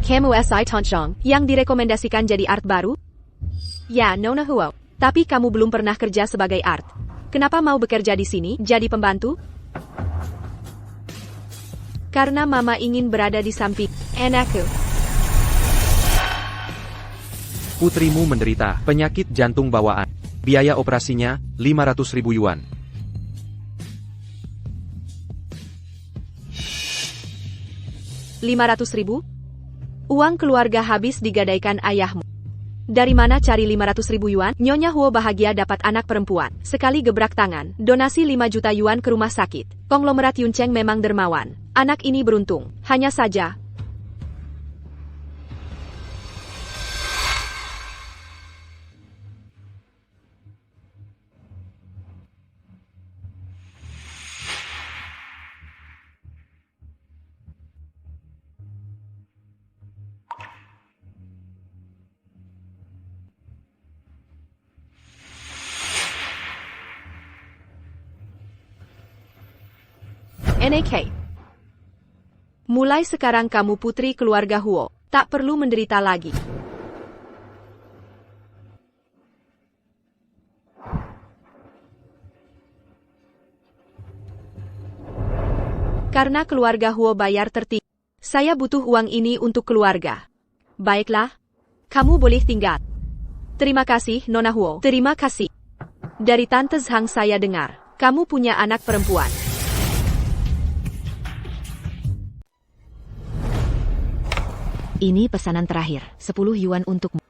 Kamu Si Tonchong, yang direkomendasikan jadi art baru? Ya, Nona Huo. Tapi kamu belum pernah kerja sebagai art. Kenapa mau bekerja di sini, jadi pembantu? Karena Mama ingin berada di samping anakku. Putrimu menderita penyakit jantung bawaan. Biaya operasinya 500.000 yuan. $500.000? Uang keluarga habis digadaikan ayahmu. Dari mana cari 500.000 yuan? Nyonya Huo bahagia dapat anak perempuan. Sekali gebrak tangan, donasi 5 juta yuan ke rumah sakit. Konglomerat Yuncheng memang dermawan. Anak ini beruntung. Hanya saja, NAK. Mulai sekarang kamu putri keluarga Huo, tak perlu menderita lagi. Karena keluarga Huo bayar tertinggi, saya butuh uang ini untuk keluarga. Baiklah, kamu boleh tinggal. Terima kasih, Nona Huo. Terima kasih. Dari Tante Zhang saya dengar, kamu punya anak perempuan. Ini pesanan terakhir, 10 yuan untukmu.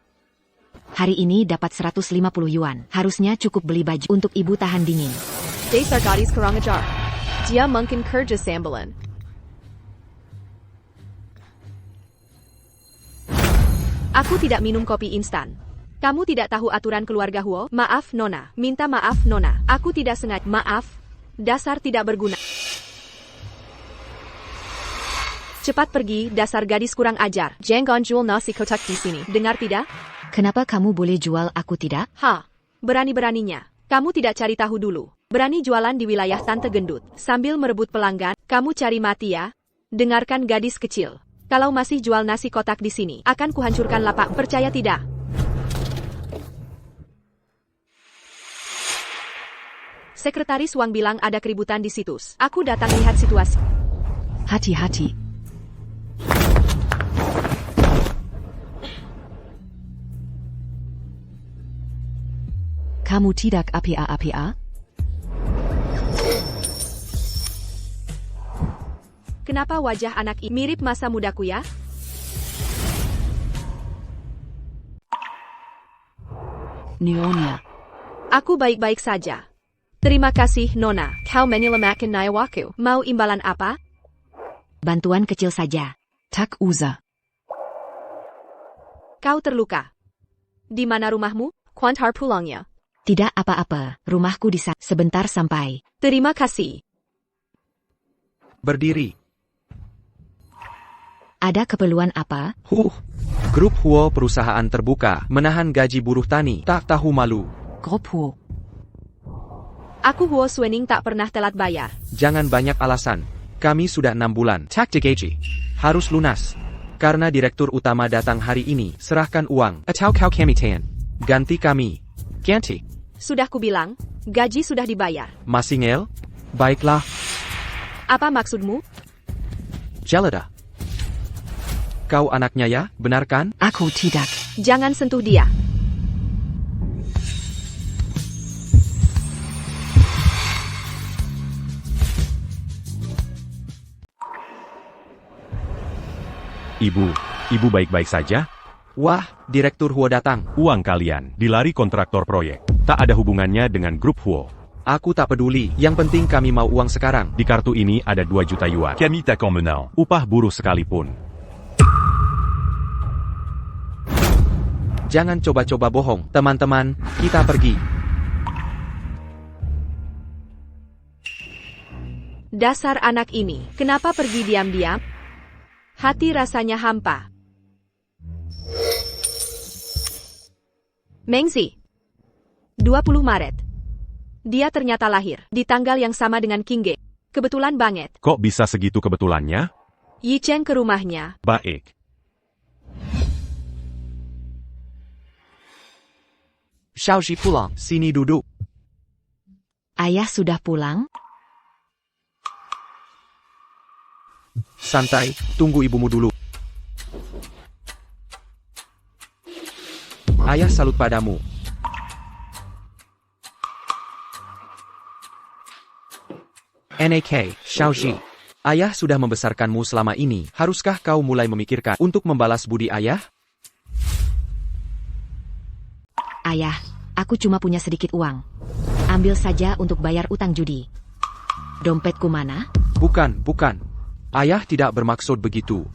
Hari ini dapat 150 yuan. Harusnya cukup beli baju untuk ibu tahan dingin. Dasar gadis kurang ajar. Dia mungkin kerja sambilan. Aku tidak minum kopi instan. Kamu tidak tahu aturan keluarga Huo? Maaf, Nona. Minta maaf, Nona. Aku tidak sengaja. Maaf. Dasar tidak berguna. Cepat pergi, dasar gadis kurang ajar. Jangan jual nasi kotak di sini. Dengar tidak? Kenapa kamu boleh jual, aku tidak? Berani-beraninya. Kamu tidak cari tahu dulu. Berani jualan di wilayah Tante Gendut. Sambil merebut pelanggan, kamu cari mati ya. Dengarkan gadis kecil. Kalau masih jual nasi kotak di sini, akan kuhancurkan lapak. Percaya tidak? Sekretaris Wang bilang ada keributan di situs. Aku datang lihat situasi. Hati-hati. Kamu tidak apa-apa? Kenapa wajah anak ini mirip masa mudaku ya? Nyonya. Aku baik-baik saja. Terima kasih, Nona. Kau menyelamatkan nyawaku. Mau imbalan apa? Bantuan kecil saja. Tak usah. Kau terluka. Di mana rumahmu? Kuantar pulangnya. Tidak apa-apa, rumahku di sana. Sebentar sampai. Terima kasih. Berdiri. Ada keperluan apa? Grup Huo perusahaan terbuka, menahan gaji buruh tani, tak tahu malu. Grup Huo. Aku Huo Suening tak pernah telat bayar. Jangan banyak alasan. Kami sudah 6 bulan. Taktik gaji. Harus lunas. Karena direktur utama datang hari ini, serahkan uang. Atau kau kami tan. Ganti kami. Ganti. Sudah kubilang, gaji sudah dibayar. Masih ngel? Baiklah. Apa maksudmu? Jelada. Kau anaknya ya, benar kan? Aku tidak. Jangan sentuh dia. Ibu baik-baik saja? Wah, Direktur Huo datang. Uang kalian dilari kontraktor proyek. Tak ada hubungannya dengan grup Huo. Aku tak peduli, yang penting kami mau uang sekarang. Di kartu ini ada 2 juta yuan. Kami tak mengenal upah buruh sekalipun. Jangan coba-coba bohong, teman-teman, kita pergi. Dasar anak ini, kenapa pergi diam-diam? Hati rasanya hampa. Mengzi. 20 Maret. Dia ternyata lahir di tanggal yang sama dengan King Ge. Kebetulan banget. Kok bisa segitu kebetulannya? Yi Cheng ke rumahnya. Baik. Xiaoxi pulang, sini duduk. Ayah sudah pulang? Santai, tunggu ibumu dulu. Ayah salut padamu. NAK, Xiaoxi. Ayah sudah membesarkanmu selama ini, haruskah kau mulai memikirkan untuk membalas budi ayah? Ayah, aku cuma punya sedikit uang. Ambil saja untuk bayar utang judi. Dompetku mana? Bukan. Ayah tidak bermaksud begitu.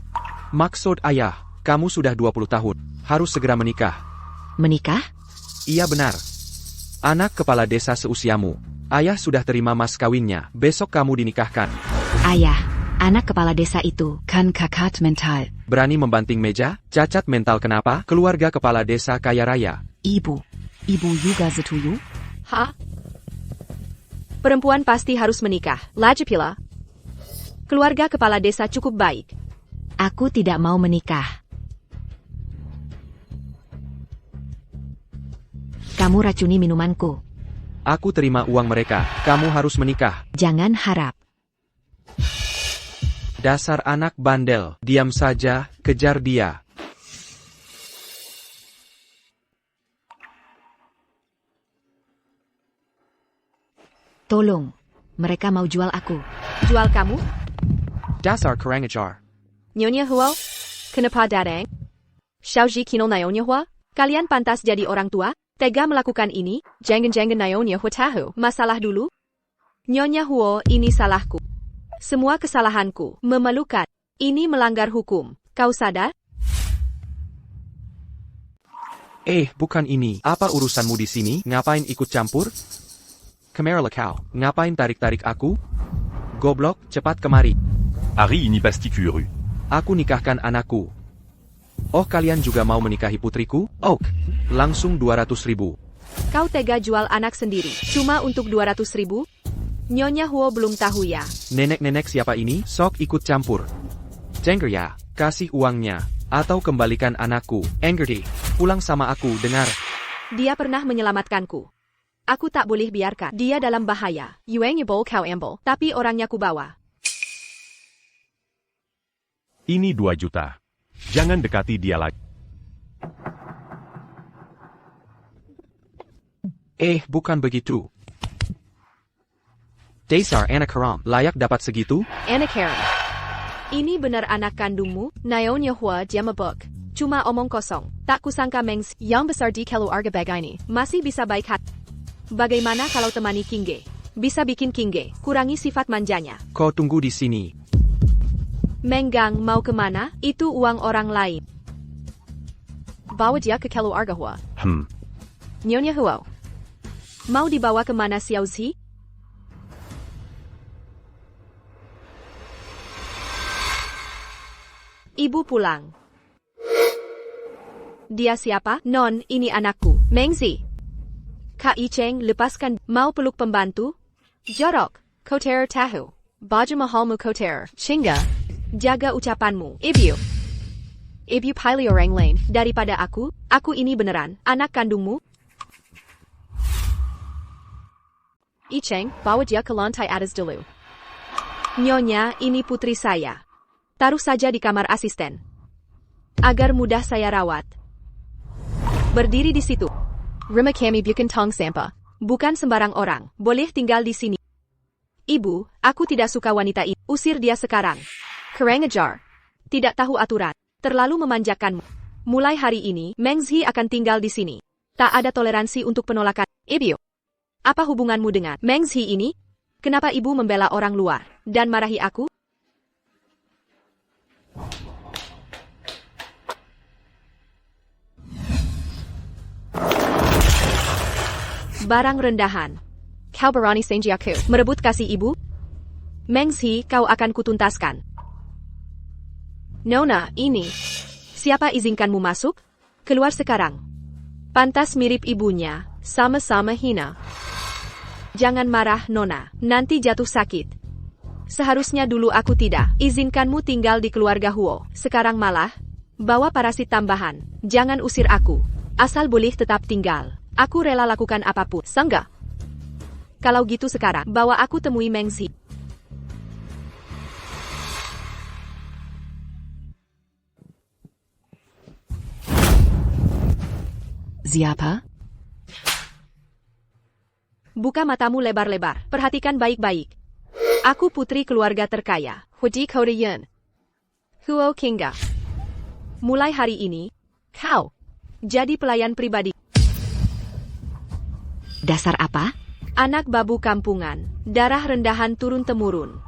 Maksud ayah, kamu sudah 20 tahun, harus segera menikah. Menikah? Iya benar. Anak kepala desa seusiamu. Ayah sudah terima mas kawinnya, besok kamu dinikahkan. Ayah, anak kepala desa itu kan kakat mental. Berani membanting meja? Cacat mental kenapa? Keluarga kepala desa kaya raya. Ibu juga setuju? Hah? Perempuan pasti harus menikah. Lajipila. Keluarga kepala desa cukup baik. Aku tidak mau menikah. Kamu racuni minumanku. Aku terima uang mereka, kamu harus menikah. Jangan harap. Dasar anak bandel, diam saja, kejar dia. Tolong, mereka mau jual aku. Jual kamu? Dasar kurang ajar. Nyonya Huo? Kenapa datang? Xiaoji Kino Nyonya Hua? Kalian pantas jadi orang tua? Tega melakukan ini? Jangan-jangan Nyonya Hua tahu masalah dulu? Nyonya Huo, ini salahku. Semua kesalahanku. Memalukan. Ini melanggar hukum. Kau sadar? Bukan ini. Apa urusanmu di sini? Ngapain ikut campur? Kemarilah kau. Ngapain tarik-tarik aku? Goblok, cepat kemari. Ari ini pasti curieux. Aku nikahkan anakku. Oh, kalian juga mau menikahi putriku? Langsung 200.000. Kau tega jual anak sendiri. Cuma untuk 200.000? Nyonya Huo belum tahu ya. Nenek-nenek siapa ini? Sok ikut campur. Jengger ya, kasih uangnya. Atau kembalikan anakku. Engerti, pulang sama aku, dengar. Dia pernah menyelamatkanku. Aku tak boleh biarkan dia dalam bahaya. Yuang yebol kau ambil, tapi orangnya ku bawa. Ini 2 juta. Jangan dekati dia lagi. Bukan begitu. Dasar anak haram, layak dapat segitu? Anak haram. Ini benar anak kandungmu? Nyonya Hua dia mabuk. Cuma omong kosong. Tak kusangka Mengs yang besar di keluarga begini masih bisa baik hati. Bagaimana kalau temani Kingge? Bisa bikin Kingge kurangi sifat manjanya. Kau tunggu di sini. Menggang mau kemana? Itu uang orang lain. Bawa dia ke keluarga Hua. Nyonya Hua. Mau dibawa kemana Xiaozi? Ibu pulang. Dia siapa? Non, ini anakku. Mengzi. Kak Icheng, lepaskan. Mau peluk pembantu? Jorok. Koter tahu. Baju mahalmu koter. Chinga. Jaga ucapanmu. Ibu pilih orang lain daripada aku ini beneran anak kandungmu. Icheng, bawa dia ke lantai atas dulu. Nyonya, ini putri saya. Taruh saja di kamar asisten. Agar mudah saya rawat. Berdiri di situ. Rumah kami bukan tong sampah. Bukan sembarang orang boleh tinggal di sini. Ibu, aku tidak suka wanita ini. Usir dia sekarang. Kurang ajar. Tidak tahu aturan. Terlalu memanjakanmu. Mulai hari ini, Mengzi akan tinggal di sini. Tak ada toleransi untuk penolakan. Ibu, apa hubunganmu dengan Mengzi ini? Kenapa ibu membela orang luar dan marahi aku? Barang rendahan. Kau berani senji aku merebut kasih ibu? Mengzi, kau akan kutuntaskan. Nona, ini. Siapa izinkanmu masuk? Keluar sekarang. Pantas mirip ibunya, sama-sama hina. Jangan marah, Nona. Nanti jatuh sakit. Seharusnya dulu aku tidak izinkanmu tinggal di keluarga Huo. Sekarang malah Bawa parasit tambahan. Jangan usir aku. Asal boleh tetap tinggal. Aku rela lakukan apapun. Sangga? Kalau gitu sekarang, bawa aku temui Meng Zi. Siapa? Buka matamu lebar-lebar. Perhatikan baik-baik. Aku putri keluarga terkaya. Huji Korean. Huo Kinga. Mulai hari ini, kau jadi pelayan pribadi. Dasar apa? Anak babu kampungan. Darah rendahan turun-temurun.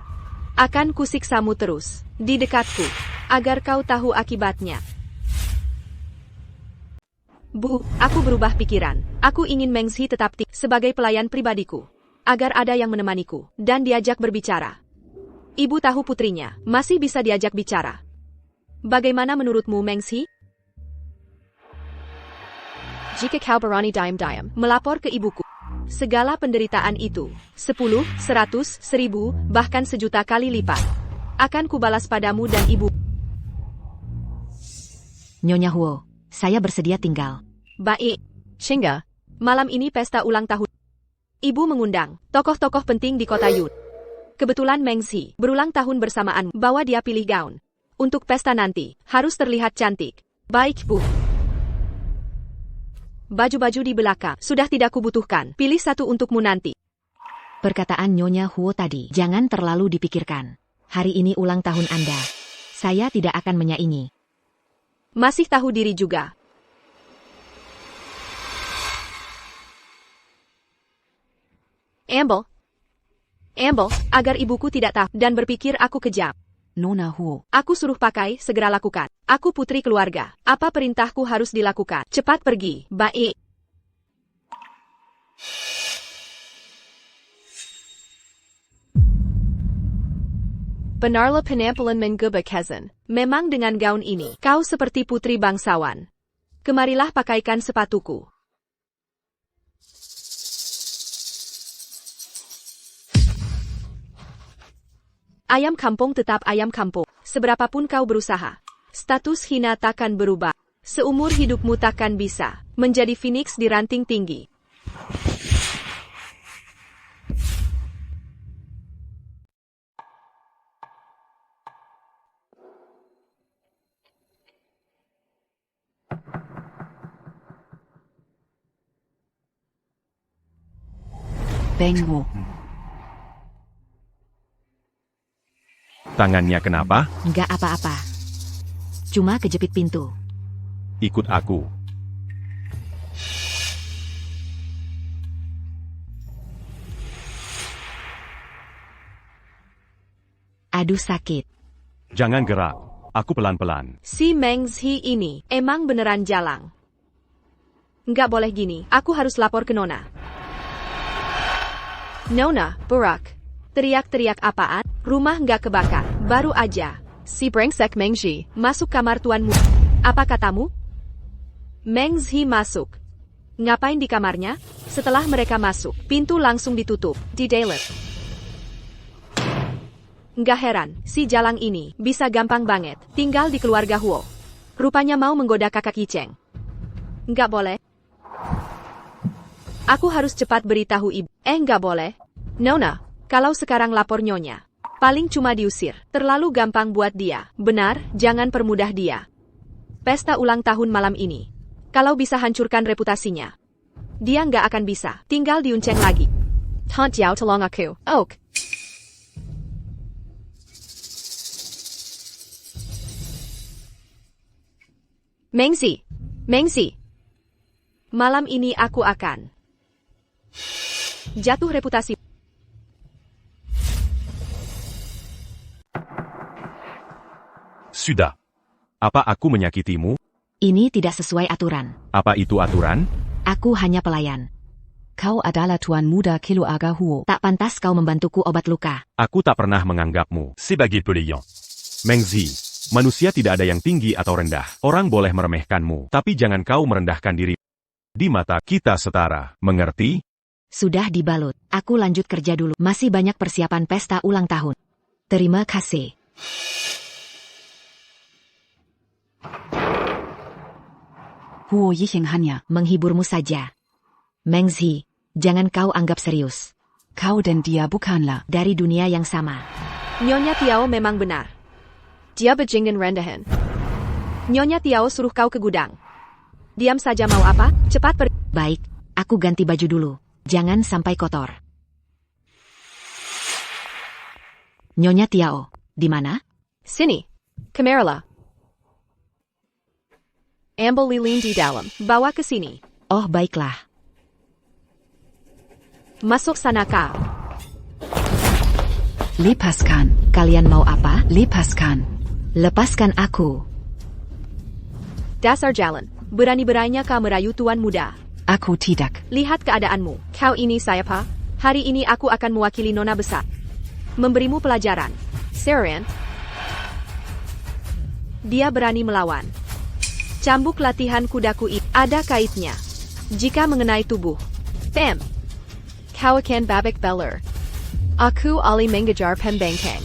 Akan kusiksamu terus, di dekatku, agar kau tahu akibatnya. Bu, aku berubah pikiran. Aku ingin Meng Zi tetap sebagai pelayan pribadiku. Agar ada yang menemaniku, dan diajak berbicara. Ibu tahu putrinya, masih bisa diajak bicara. Bagaimana menurutmu, Meng Zi? Jika kau berani diam-diam melapor ke ibuku, segala penderitaan itu, 10, 100, 1000, bahkan 1.000.000 kali lipat, akan kubalas padamu dan ibu. Nyonya Huo, saya bersedia tinggal. Baik, Shinga. Malam ini pesta ulang tahun. Ibu mengundang tokoh-tokoh penting di kota Yun. Kebetulan Meng Zi berulang tahun bersamaan. Bawa dia pilih gaun. Untuk pesta nanti, harus terlihat cantik. Baik, Bu. Baju-baju di belakang sudah tidak kubutuhkan. Pilih satu untukmu nanti. Perkataan Nyonya Huo tadi jangan terlalu dipikirkan. Hari ini ulang tahun Anda. Saya tidak akan menyaingi. Masih tahu diri juga. Amble, agar ibuku tidak tahu dan berpikir aku kejam. Nona Huo. Aku suruh pakai, segera lakukan. Aku putri keluarga. Apa perintahku harus dilakukan? Cepat pergi. Baik. Benarlah penampilan menggubah Kazan. Memang dengan gaun ini, kau seperti putri bangsawan. Kemarilah pakaikan sepatuku. Ayam kampung tetap ayam kampung. Seberapapun kau berusaha, status hina takkan berubah. Seumur hidupmu takkan bisa menjadi phoenix di ranting tinggi. Beng Wu. Tangannya kenapa? Nggak apa-apa. Cuma kejepit pintu. Ikut aku. Aduh sakit. Jangan gerak. Aku pelan-pelan. Si Meng Zi ini emang beneran jalang. Nggak boleh gini, aku harus lapor ke Nona. Nona, Burak. Teriak-teriak apaan? Rumah nggak kebakar. Baru aja. Si brengsek Meng Zi masuk kamar tuanmu. Apa katamu? Meng Zi masuk. Ngapain di kamarnya? Setelah mereka masuk, pintu langsung ditutup. Di Dalet. Nggak heran, si jalang ini bisa gampang banget tinggal di keluarga Huo. Rupanya mau menggoda kakak Yicheng. Nggak boleh. Aku harus cepat beritahu ibu. Nggak boleh. Nona. Kalau sekarang lapor Nyonya, paling cuma diusir. Terlalu gampang buat dia. Benar, jangan permudah dia. Pesta ulang tahun malam ini. Kalau bisa hancurkan reputasinya, dia nggak akan bisa tinggal diunceng lagi. Tante Yao tolong aku. Ok. Meng Zi. Malam ini aku akan jatuh reputasi. Sudah. Apa aku menyakitimu? Ini tidak sesuai aturan. Apa itu aturan? Aku hanya pelayan. Kau adalah tuan muda keluarga Huo. Tak pantas kau membantuku obat luka. Aku tak pernah menganggapmu sebagai pelayan. Meng Zi, manusia tidak ada yang tinggi atau rendah. Orang boleh meremehkanmu, tapi jangan kau merendahkan diri. Di mata kita setara, mengerti? Sudah dibalut. Aku lanjut kerja dulu. Masih banyak persiapan pesta ulang tahun. Terima kasih. Huo Yixing hanya. Menghiburmu saja. Mengzi, jangan kau anggap serius. Kau dan dia bukanlah. Dari dunia yang sama. Nyonya Tiao memang benar. Dia bejingin rendahan. Nyonya Tiao suruh kau ke gudang. Diam saja mau apa? Cepat pergi. Baik, aku ganti baju dulu. Jangan sampai kotor. Nyonya Tiao, di mana? Sini. Kameralah. Ambil lilin di dalam. Bawa ke sini. Oh, baiklah. Masuk sana kau. Lepaskan. Kalian mau apa? Lepaskan. Lepaskan aku. Dasar jalan. Berani-beraninya kau merayu tuan muda. Aku tidak. Lihat keadaanmu. Kau ini siapa? Hari ini aku akan mewakili nona besar. Memberimu pelajaran. Seren. Dia berani melawan. Cambuk latihan kudaku itu ada kaitnya. Jika mengenai tubuh. Bam. Kau akan babak belur. Aku ali mengejar pembengkang.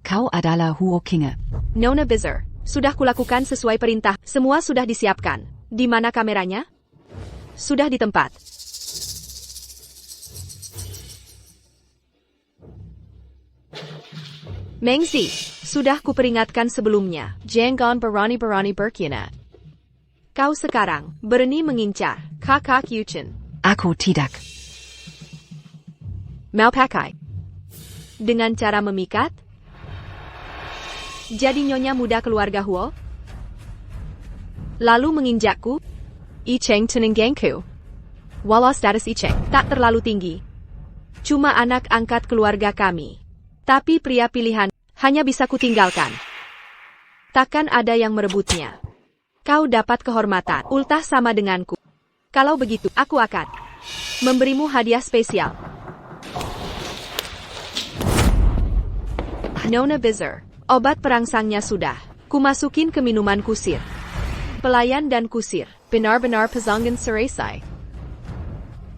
Kau adalah Huo Kinge. Nona Bizar, sudah kulakukan sesuai perintah. Semua sudah disiapkan. Di mana kameranya? Sudah di tempat. Mengzi, sudah kuperingatkan sebelumnya. Jangan berani-berani berkhianat. Kau sekarang berani mengincar kakak Yuchen. Aku tidak. Mau pakai? Dengan cara memikat? Jadi nyonya muda keluarga Huo? Lalu menginjakku? Icheng Tenenggangku. Walau status Icheng tak terlalu tinggi. Cuma anak angkat keluarga kami. Tapi pria pilihan hanya bisa kutinggalkan. Takkan ada yang merebutnya. Kau dapat kehormatan, ultah sama denganku. Kalau begitu, aku akan memberimu hadiah spesial. Nona Bizar. Obat perangsangnya sudah. Kumasukin ke minuman kusir. Pelayan dan kusir. Benar-benar pezangan seresai.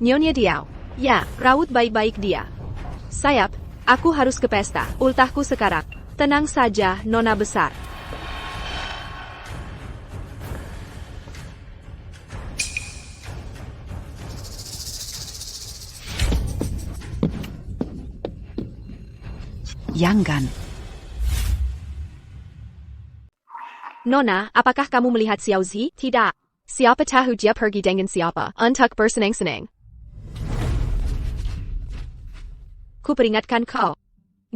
Nyonya Tiao. Ya, rawut baik-baik dia. Sayap, aku harus ke pesta. Ultahku sekarang. Tenang saja, nona besar. Jangan. Nona, apakah kamu melihat Xiao Zi? Tidak. Siapa tahu dia pergi dengan siapa? Untuk bersenang-senang. Ku peringatkan kau.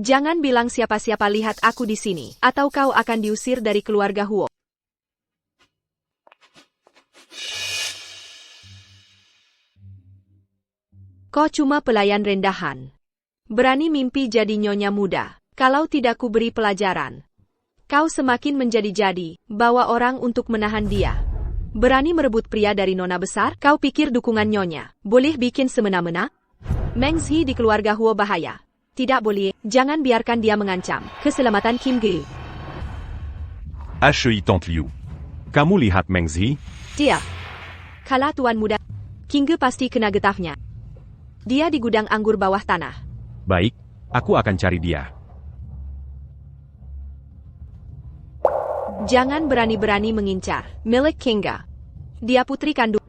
Jangan bilang siapa-siapa lihat aku di sini, atau kau akan diusir dari keluarga Huo. Kau cuma pelayan rendahan. Berani mimpi jadi nyonya muda. Kalau tidak ku beri pelajaran. Kau semakin menjadi-jadi, bawa orang untuk menahan dia. Berani merebut pria dari nona besar? Kau pikir dukungan nyonya boleh bikin semena-mena? Mengzi di keluarga Huo bahaya. Tidak boleh, jangan biarkan dia mengancam keselamatan Kim Ge. Ashui Tante Liu. Kamu lihat Mengzi? Dia. Kala tuan muda, Kim Ge pasti kena getahnya. Dia di gudang anggur bawah tanah. Baik, aku akan cari dia. Jangan berani-berani mengincar milik Kinga. Dia putri kandung.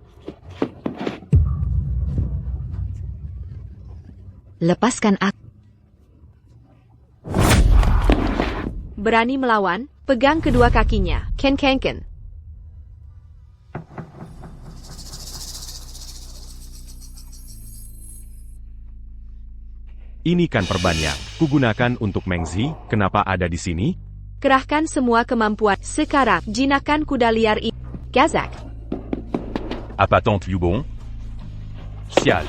Lepaskan aku. Berani melawan, pegang kedua kakinya. Ken. Ini kan perban yang kugunakan untuk Mengzi, kenapa ada di sini? Kerahkan semua kemampuan. Sekarang, jinakan kuda liar ini. Gazak. Apa Tante Liu bon? Sial.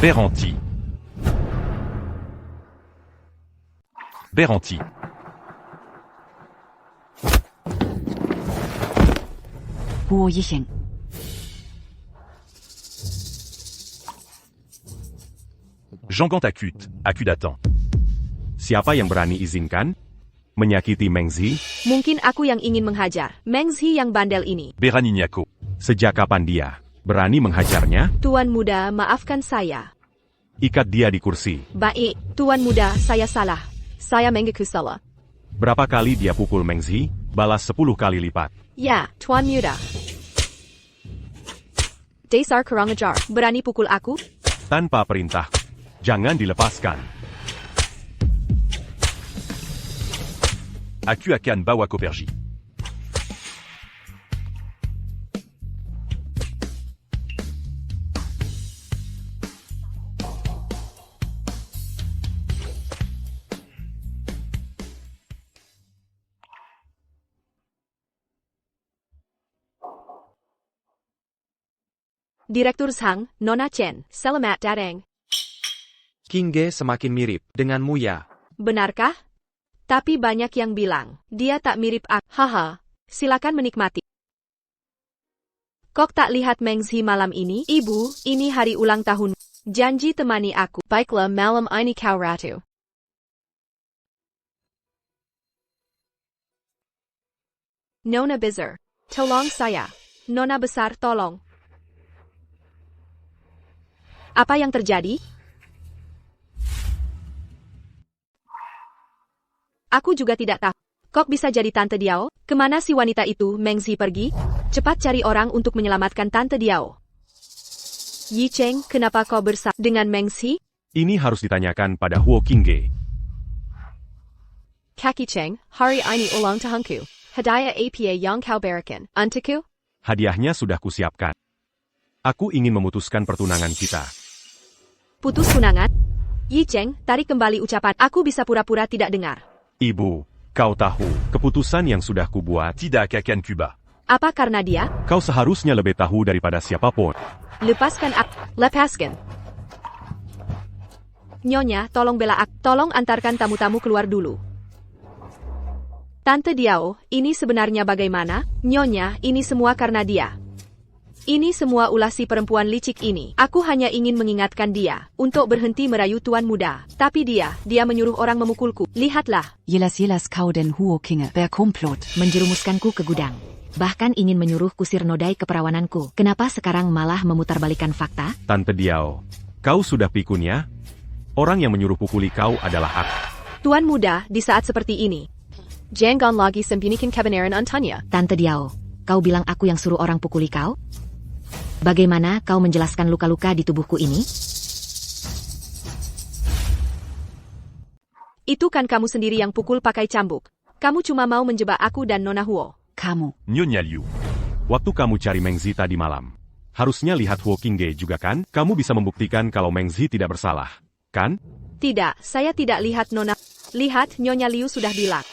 Beranti. Beranti. Huo Yicheng. Jean Acute, Akudatan. Siapa yang berani izinkan? Menyakiti Mengzi? Mungkin aku yang ingin menghajar Mengzi yang bandel ini. Beraninyako. Sejak kapan dia berani menghajarnya? Tuan muda, maafkan saya. Ikat dia di kursi. Baik, Tuan muda, saya salah. Saya mengaku salah. Berapa kali dia pukul Mengzi? Balas 10 kali lipat. Ya, Tuan muda. Dasar kurang ajar. Berani pukul aku? Tanpa perintah. Jangan dilepaskan. Aku akan bawa Koperji. Direktur Zhang, Nona Chen, selamat datang. King Ge semakin mirip denganmu ya. Benarkah? Tapi banyak yang bilang, dia tak mirip aku. Haha, silakan menikmati. Kok tak lihat Mengzi malam ini? Ibu, ini hari ulang tahun. Janji temani aku. Baiklah, malam ini kau ratu. Nona besar, tolong saya. Nona besar, tolong. Apa yang terjadi? Aku juga tidak tahu. Kok bisa jadi Tante Diao? Kemana si wanita itu, Mengzi pergi? Cepat cari orang untuk menyelamatkan Tante Diao. Yi Cheng, kenapa kau bersama dengan Mengzi? Ini harus ditanyakan pada Huo King Ge. Kaki Cheng, hari ini ulang tahunku. Hadiah apa yang kau berikan untukku? Hadiahnya sudah kusiapkan. Aku ingin memutuskan pertunangan kita. Putus tunangan? Yi Cheng, tarik kembali ucapan. Aku bisa pura-pura tidak dengar. Ibu, kau tahu, keputusan yang sudah kubuat tidak akan kubah. Apa karena dia? Kau seharusnya lebih tahu daripada siapapun. Lepaskan aku. Lepaskan. Nyonya, tolong bela aku. Tolong antarkan tamu-tamu keluar dulu. Tante Diao, ini sebenarnya bagaimana? Nyonya, ini semua karena dia. Ini semua ulah si perempuan licik ini. Aku hanya ingin mengingatkan dia untuk berhenti merayu tuan muda. Tapi dia menyuruh orang memukulku. Lihatlah. Jelas-jelas kau dan Huo Kinge berkomplot. Menjerumuskanku ke gudang. Bahkan ingin menyuruh kusir nodai keperawananku. Kenapa sekarang malah memutarbalikkan fakta? Tante Diao, kau sudah pikun ya? Orang yang menyuruh pukuli kau adalah aku. Tuan muda, di saat seperti ini. Jangan lagi sembunyikan kebenaran Antanya. Tante Diao, kau bilang aku yang suruh orang pukuli kau? Bagaimana kau menjelaskan luka-luka di tubuhku ini? Itu kan kamu sendiri yang pukul pakai cambuk. Kamu cuma mau menjebak aku dan Nona Huo. Kamu. Nyonya Liu, waktu kamu cari Mengzi tadi malam, harusnya lihat Huo King Ge juga kan? Kamu bisa membuktikan kalau Mengzi tidak bersalah, kan? Tidak, saya tidak lihat Nona. Lihat, Nyonya Liu sudah bilang.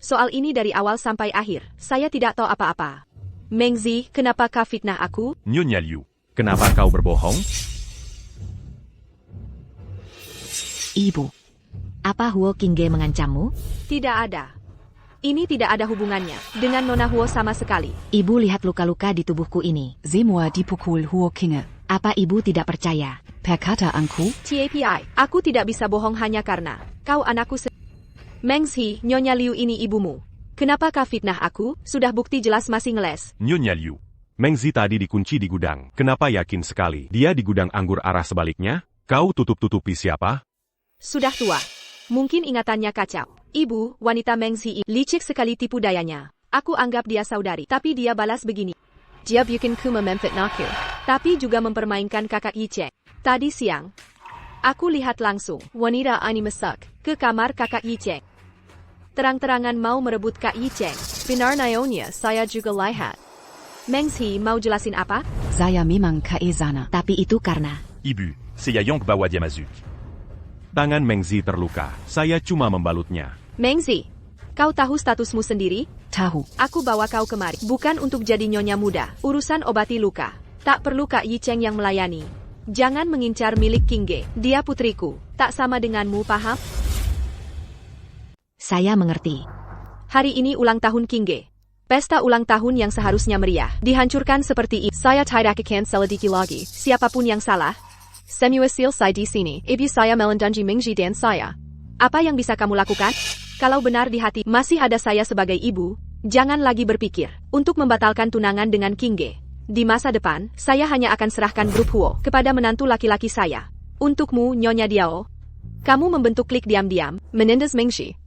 Soal ini dari awal sampai akhir, saya tidak tahu apa-apa. Mengzi, kenapa kau fitnah aku? Nyonya Liu, kenapa kau berbohong? Ibu. Apa Huo King Ge mengancammu? Tidak ada. Ini tidak ada hubungannya dengan Nona Huo sama sekali. Ibu lihat luka-luka di tubuhku ini. Semua dipukul Huo Kinge. Apa ibu tidak percaya? Perkataanku. TAPI, aku tidak bisa bohong hanya karena kau anakku Mengzi, Nyonya Liu ini ibumu. Kenapa kau fitnah aku? Sudah bukti jelas masih ngeles. Nyonya Liu, Mengzi tadi dikunci di gudang. Kenapa yakin sekali? Dia di gudang anggur arah sebaliknya? Kau tutup-tutupi siapa? Sudah tua. Mungkin ingatannya kacau. Ibu, wanita Mengzi licik sekali tipu dayanya. Aku anggap dia saudari, tapi dia balas begini. Dia bikin ku memfitnahku, tapi juga mempermainkan kakak Yi Cheng. Tadi siang, aku lihat langsung wanita ini masuk ke kamar kakak Yi Cheng. Terang-terangan mau merebut Kak Yi Cheng. Benar nayonya, saya juga lihat. Mengzi mau jelasin apa? Saya memang kaizana. Tapi itu karena Ibu, saya yang bawa dia masuk. Tangan Mengzi terluka. Saya cuma membalutnya. Mengzi, kau tahu statusmu sendiri? Tahu. Aku bawa kau kemari. Bukan untuk jadi nyonya muda. Urusan obati luka. Tak perlu Kak Yi Cheng yang melayani. Jangan mengincar milik Kingge. Dia putriku. Tak sama denganmu, paham? Saya mengerti. Hari ini ulang tahun Kingge. Pesta ulang tahun yang seharusnya meriah dihancurkan seperti ini. Saya tidak akan selidiki lagi. Siapapun yang salah, Semuasil saya di sini. Ibu saya melindungi Mingji dan saya. Apa yang bisa kamu lakukan? Kalau benar di hati masih ada saya sebagai ibu, jangan lagi berpikir untuk membatalkan tunangan dengan Kingge. Di masa depan, saya hanya akan serahkan grup Huo kepada menantu laki-laki saya. Untukmu, Nyonya Diao, kamu membentuk klik diam-diam, menindas Mingxi.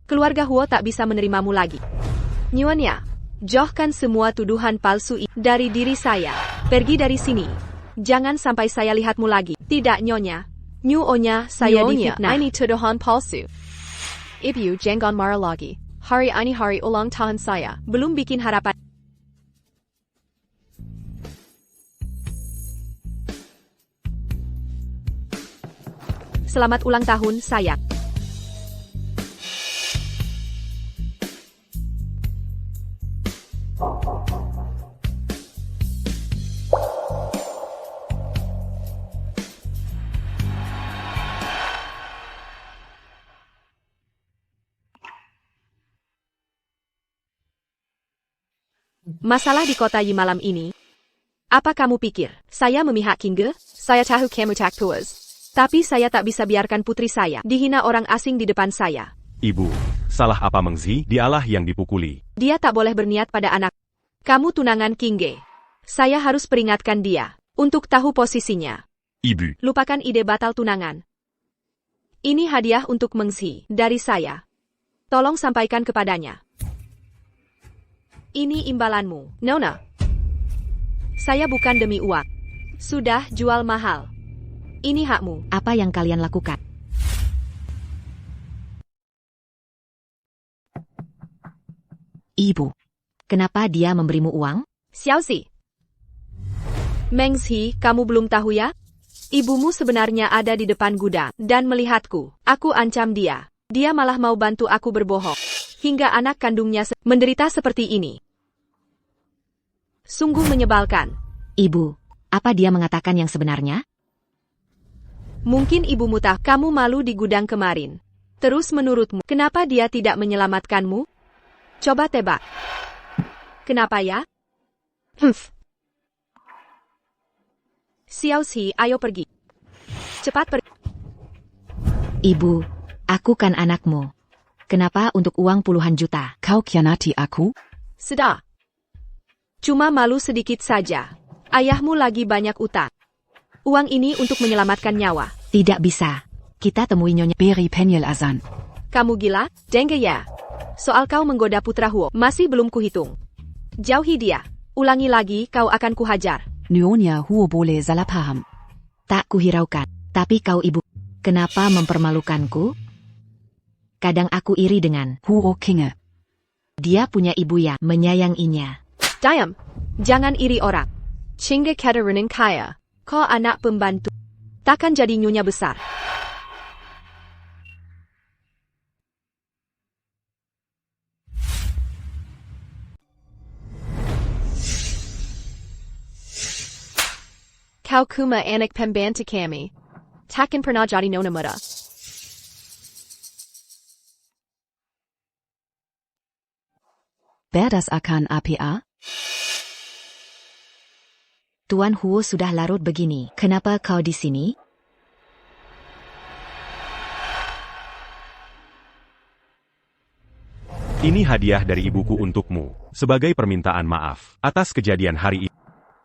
Keluarga Huo tak bisa menerimamu lagi. Nyonya, jauhkan semua tuduhan palsu dari diri saya. Pergi dari sini. Jangan sampai saya lihatmu lagi. Tidak, Nyonya. Nyonya, saya difitnah. Ini tuduhan palsu. Ibu, jangan marah lagi. Hari ini hari ulang tahun saya. Belum bikin harapan. Selamat ulang tahun, sayang. Masalah di kota Yi malam ini. Apa kamu pikir? Saya memihak Kingge? Saya tahu kamu tak puas. Tapi saya tak bisa biarkan putri saya dihina orang asing di depan saya. Ibu, salah apa Mengzi? Dialah yang dipukuli. Dia tak boleh berniat pada anak. Kamu tunangan Kingge. Saya harus peringatkan dia untuk tahu posisinya. Ibu. Lupakan ide batal tunangan. Ini hadiah untuk Mengzi dari saya. Tolong sampaikan kepadanya. Ini imbalanmu, Nona. Saya bukan demi uang. Sudah jual mahal. Ini hakmu. Apa yang kalian lakukan? Ibu. Kenapa dia memberimu uang? Xiaoxi. Mengzi, kamu belum tahu ya? Ibumu sebenarnya ada di depan gudang dan melihatku. Aku ancam dia. Dia malah mau bantu aku berbohong. Hingga anak kandungnya menderita seperti ini. Sungguh menyebalkan. Ibu, apa dia mengatakan yang sebenarnya? Mungkin ibumu tahu kamu malu di gudang kemarin. Terus menurutmu, kenapa dia tidak menyelamatkanmu? Coba tebak. Kenapa ya? Xiaoxi, ayo pergi. Cepat pergi. Ibu, aku kan anakmu. Kenapa untuk uang puluhan juta? Kau kianati aku? Sudah. Cuma malu sedikit saja. Ayahmu lagi banyak utang. Uang ini untuk menyelamatkan nyawa. Tidak bisa. Kita temui Nyonya. Beri penyel azan. Kamu gila? Denge ya. Soal kau menggoda putra Huo, masih belum kuhitung. Jauhi dia. Ulangi lagi, kau akan kuhajar. Nyonya Huo boleh salah paham. Tak kuhiraukan. Tapi kau ibu, kenapa mempermalukanku? Kadang aku iri dengan Huo Kinge. dia punya ibu yang menyayanginya. Diam. Jangan iri orang. Cingge Katerinen kaya. Kau anak pembantu. Takkan jadi nyonya besar. Kau kuma anak pembantu kami. Takkan pernah jadi nona muda. Berdas akan APA? Tuan Huo sudah larut begini. Kenapa kau di sini? Ini hadiah dari ibuku untukmu, sebagai permintaan maaf atas kejadian hari ini.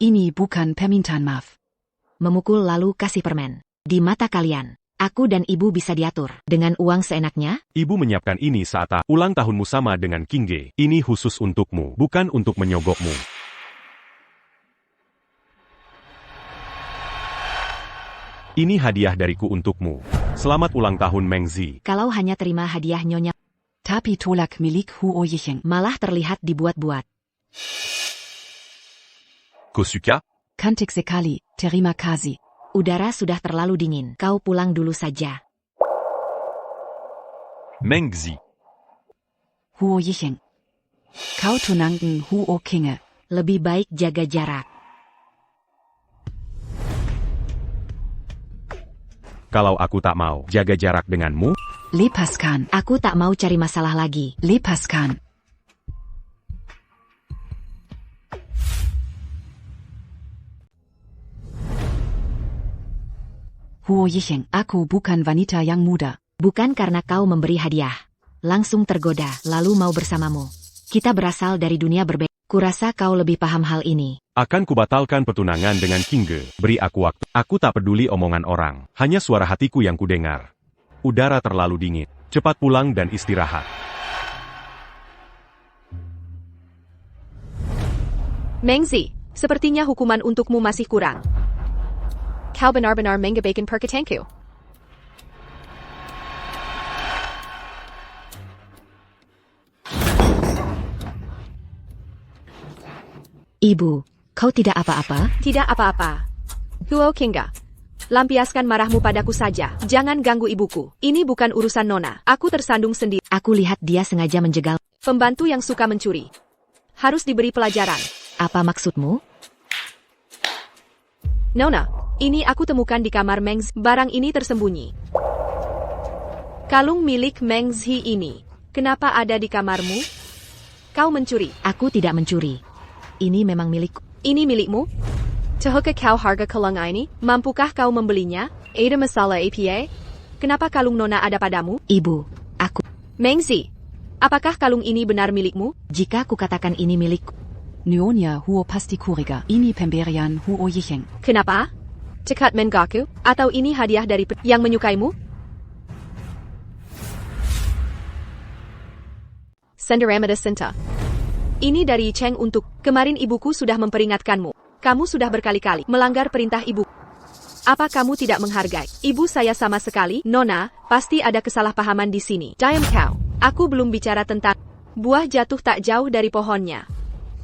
Ini bukan permintaan maaf. Memukul lalu kasih permen. Di mata kalian, aku dan ibu bisa diatur dengan uang seenaknya? Ibu menyiapkan ini saat ulang tahunmu sama dengan Kingge. Ini khusus untukmu, bukan untuk menyogokmu. Ini hadiah dariku untukmu. Selamat ulang tahun Mengzi. Kalau hanya terima hadiah Nyonya, Tapi tolak milik Huo Yicheng. malah terlihat dibuat-buat. Kosuka? Cantik sekali, terima kasih. Udara sudah terlalu dingin. Kau pulang dulu saja. Mengzi. Huo Yicheng. Kau tunangan Huo Kinge. Lebih baik jaga jarak. Kalau aku tak mau jaga jarak denganmu, Lepaskan. Aku tak mau cari masalah lagi. Lepaskan. Huo Yicheng, aku bukan wanita yang muda. Bukan karena kau memberi hadiah. Langsung tergoda, lalu mau bersamamu. Kita berasal dari dunia berbeda. Kurasa kau lebih paham hal ini. akan kubatalkan pertunangan dengan Kinge. Beri aku waktu. Aku tak peduli omongan orang. Hanya suara hatiku yang kudengar. Udara terlalu dingin. Cepat pulang dan istirahat. Mengzi, sepertinya hukuman untukmu masih kurang. Kau benar-benar mengabaikan perkataanku. Ibu, kau tidak apa-apa? Tidak apa-apa. Huo Kinga, lampiaskan marahmu padaku saja. Jangan ganggu ibuku. Ini bukan urusan Nona. Aku tersandung sendiri. Aku lihat dia sengaja menjegal. Pembantu yang suka mencuri harus diberi pelajaran. Apa maksudmu? Nona, ini aku temukan di kamar Mengzi. Barang ini tersembunyi. Kalung milik Mengzi ini. Kenapa ada di kamarmu? Kau mencuri. Aku tidak mencuri. Ini memang milikku. Ini milikmu? Tahukah kau harga kalung ini? Mampukah kau membelinya? Ada masalah APA? Kenapa kalung Nona ada padamu? Ibu, aku. Mengzi, apakah kalung ini benar milikmu? Jika aku katakan ini milikku, Nyonya Huo pasti curiga. Ini pemberian Huo Yicheng. Kenapa? Cekat mengaku? Atau ini hadiah dari yang menyukaimu? Senderamada Sinta. Ini dari Cheng untuk, kemarin ibuku sudah memperingatkanmu. Kamu sudah berkali-kali melanggar perintah ibu. Apa kamu tidak menghargai ibu saya sama sekali? Nona, pasti ada kesalahpahaman di sini. Diam kau. Aku belum bicara tentang buah jatuh tak jauh dari pohonnya.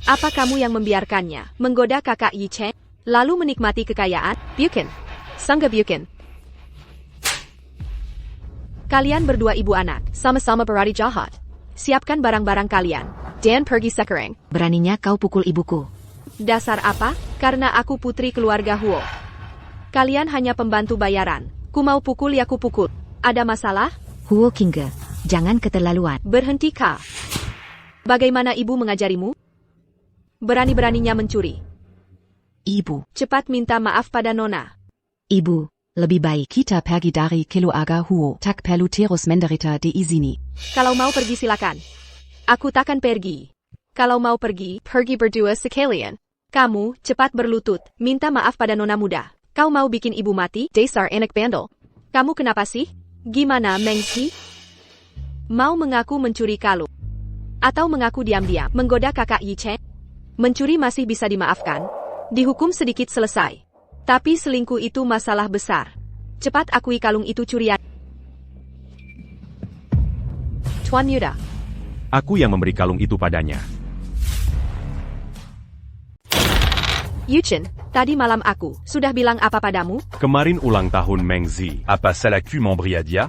Apa kamu yang membiarkannya menggoda kakak Yi Cheng, lalu menikmati kekayaan? Bukan. Sangga bukan. Kalian berdua ibu anak, sama-sama berani jahat. Siapkan barang-barang kalian. Dan pergi sekarang. beraninya kau pukul ibuku. Dasar apa? Karena aku putri keluarga Huo. Kalian hanya pembantu bayaran. Ku mau pukul ya ku pukul. Ada masalah? Huo Kinge, jangan keterlaluan. Berhenti kah? Bagaimana ibu mengajarimu? Berani-beraninya mencuri. Ibu, Cepat minta maaf pada Nona. Ibu, lebih baik. kita pergi dari keluarga Huo. Tak perlu terus menderita di sini. Kalau mau pergi silakan. Aku takkan pergi. Kalau mau pergi berdua sekalian. Kamu, cepat berlutut, minta maaf pada Nona muda. Kau mau bikin ibu mati? Dasar anak bandel. Kamu kenapa sih? Gimana, Mengzi? Mau mengaku mencuri kalung? Atau mengaku diam-diam, menggoda kakak Yi Cheng? Mencuri masih bisa dimaafkan. Dihukum sedikit selesai. Tapi selingkuh itu masalah besar. Cepat akui kalung itu curian. Tuan Muda. Aku yang memberi kalung itu padanya. Yuchen, tadi malam aku sudah bilang apa padamu? Kemarin ulang tahun Mengzi. Apa salahku memberi hadiah?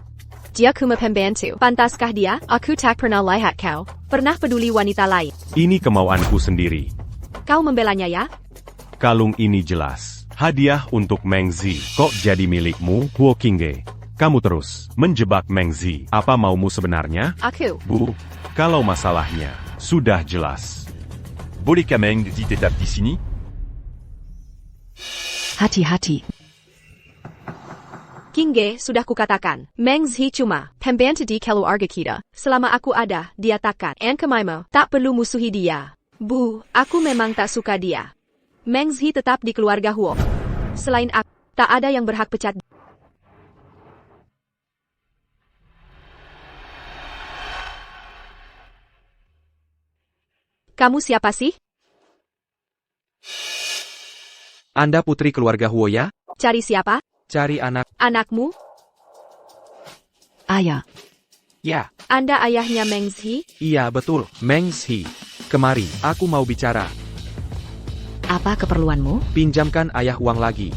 Dia kuma pembantu. Pantaskah dia? Aku tak pernah lihat kau pernah peduli wanita lain. Ini kemauanku sendiri. Kau membelanya ya? Kalung ini jelas. Hadiah untuk Mengzi. Kok jadi milikmu, Huo Kinge? Kamu terus menjebak Mengzi. Apa maumu sebenarnya? Aku. Bu, kalau masalahnya sudah jelas. Bolehkah Mengzi tetap di sini? Hati-hati. Kinge, sudah kukatakan. Mengzi cuma pembantu di keluarga kita. Selama aku ada, dia takkan. Kemaimo, tak perlu musuhi dia. Bu, aku memang tak suka dia. Mengzi tetap di keluarga Huo. Selain aku, tak ada yang berhak pecat. Kamu siapa sih? Anda putri keluarga Huo ya? Cari siapa? Cari anak. Anakmu? Ayah, Ya, Anda ayahnya Mengzi? iya betul. Mengzi. Kemari, aku mau bicara. Apa keperluanmu? Pinjamkan ayah uang lagi.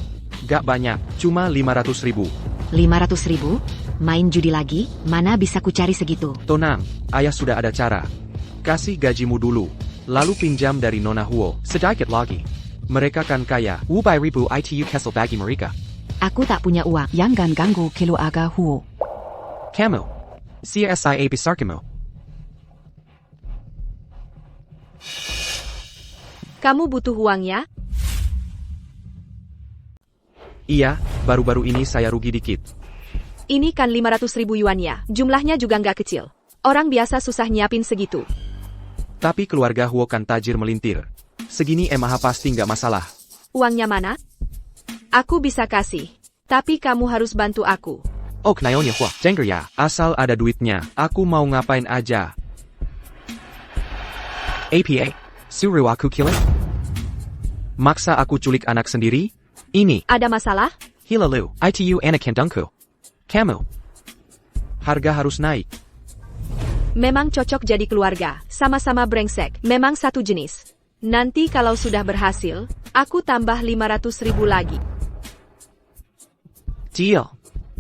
Gak banyak, cuma 500.000. 500.000? Main judi lagi? Mana bisa ku cari segitu? Tenang, ayah sudah ada cara. Kasih gajimu dulu, lalu pinjam dari Nona Huo sedikit lagi. Mereka kan kaya. Wubai ribu itu kesel bagi mereka. Aku tak punya uang. Jangan ganggu keluarga Huo. Kamu. CSIA besar kamu. Kamu butuh uang ya? Iya, baru-baru ini saya rugi dikit. Ini kan 500.000 yuan ya. Jumlahnya juga nggak kecil. Orang biasa susah nyiapin segitu. Tapi keluarga Huo kan tajir melintir. Segini emah pasti nggak masalah. Uangnya mana? Aku bisa kasih. Tapi kamu harus bantu aku. Oh, naonnya Huo, jengger ya. Asal ada duitnya, aku mau ngapain aja. APA, suruh aku killing? Maksa aku culik anak sendiri? Ini, Ada masalah? hilalu, itu anak kandungku. Kamu. Harga harus naik. Memang cocok jadi keluarga. Sama-sama brengsek. Memang satu jenis. Nanti kalau sudah berhasil, aku tambah 500.000 lagi. Deal.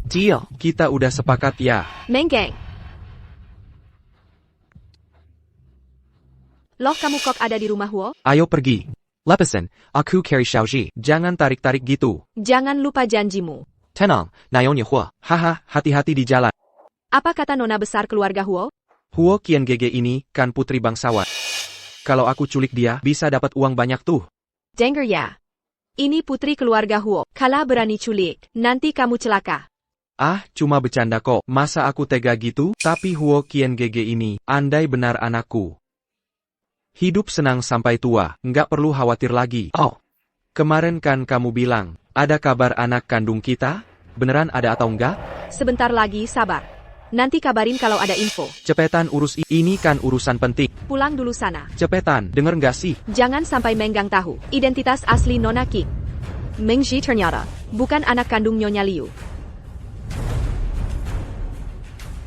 Deal. Kita udah sepakat ya. Menggeng. Loh kamu kok ada di rumah Huo? Ayo pergi. Lepasin, aku carry Xiaoji. Jangan tarik-tarik gitu. Jangan lupa janjimu. Tenang, naonnya Huo. Haha, hati-hati di jalan. Apa kata nona besar keluarga Huo? Huo Qian Gege ini kan putri bangsawan. Kalau aku culik dia, bisa dapat uang banyak tuh. Denger ya. Ini putri keluarga Huo. Kala berani culik, nanti kamu celaka. Ah, cuma bercanda kok. Masa aku tega gitu? Tapi Huo Qian Gege ini, andai benar anakku. Hidup senang sampai tua, nggak perlu khawatir lagi. Oh, kemarin kan kamu bilang, ada kabar anak kandung kita? Beneran ada atau enggak? Sebentar lagi sabar. Nanti kabarin kalau ada info. Cepetan urus ini kan urusan penting. Pulang dulu sana. Cepetan, denger nggak sih? Jangan sampai Menggang tahu. Identitas asli Nona King. Mengji ternyata bukan anak kandung Nyonya Liu.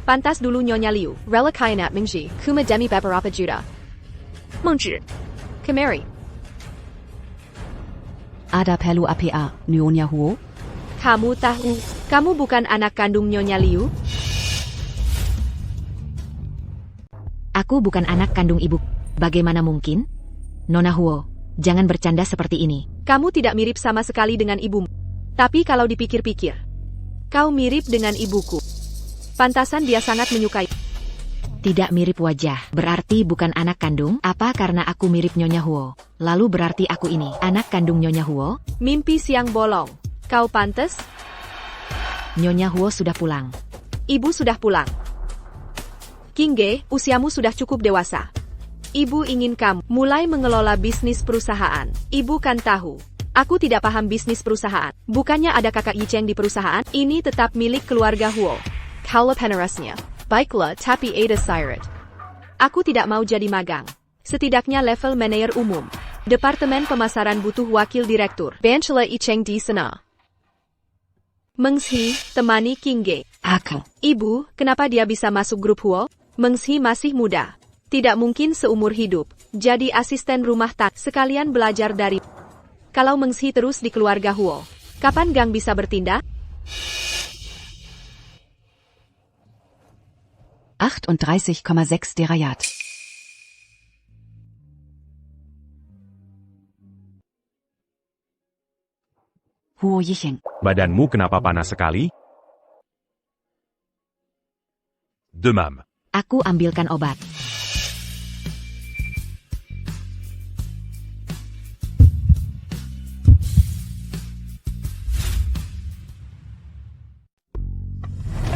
Pantas dulu Nyonya Liu. Rela kainat Mengji. Kuma demi beberapa juta. Mengji. Kemari. Ada perlu APA, Nyonya Huo? Kamu tahu, kamu bukan anak kandung Nyonya Liu? Aku bukan anak kandung ibu. Bagaimana mungkin? Nona Huo, jangan bercanda seperti ini. Kamu tidak mirip sama sekali dengan ibumu. Tapi kalau dipikir-pikir, kau mirip dengan ibuku. Pantasan dia sangat menyukai. Tidak mirip wajah, berarti bukan anak kandung? Apa karena aku mirip Nyonya Huo? Lalu berarti aku ini, anak kandung Nyonya Huo? Mimpi siang bolong. Kau pantas? Nyonya Huo sudah pulang. Ibu sudah pulang. Kingge, usiamu sudah cukup dewasa. Ibu ingin kamu mulai mengelola bisnis perusahaan. Ibu kan tahu. Aku tidak paham bisnis perusahaan. Bukannya ada kakak Yicheng di perusahaan? Ini tetap milik keluarga Huo. Kalau penerusnya. Baiklah, tapi Ada Sirat. Aku tidak mau jadi magang. Setidaknya level manajer umum. Departemen pemasaran butuh wakil direktur. Benchla Yicheng di sana. Mengshi, temani Kingge. Aku. Ibu, kenapa dia bisa masuk grup Huo? Mengshi masih muda. Tidak mungkin seumur hidup. Jadi asisten rumah tangga. Sekalian belajar dari. Kalau Mengshi terus di keluarga Huo, kapan Gang bisa bertindak? 38,6 Derajat. Huo Yicheng. Badanmu kenapa panas sekali? Demam. Aku ambilkan obat.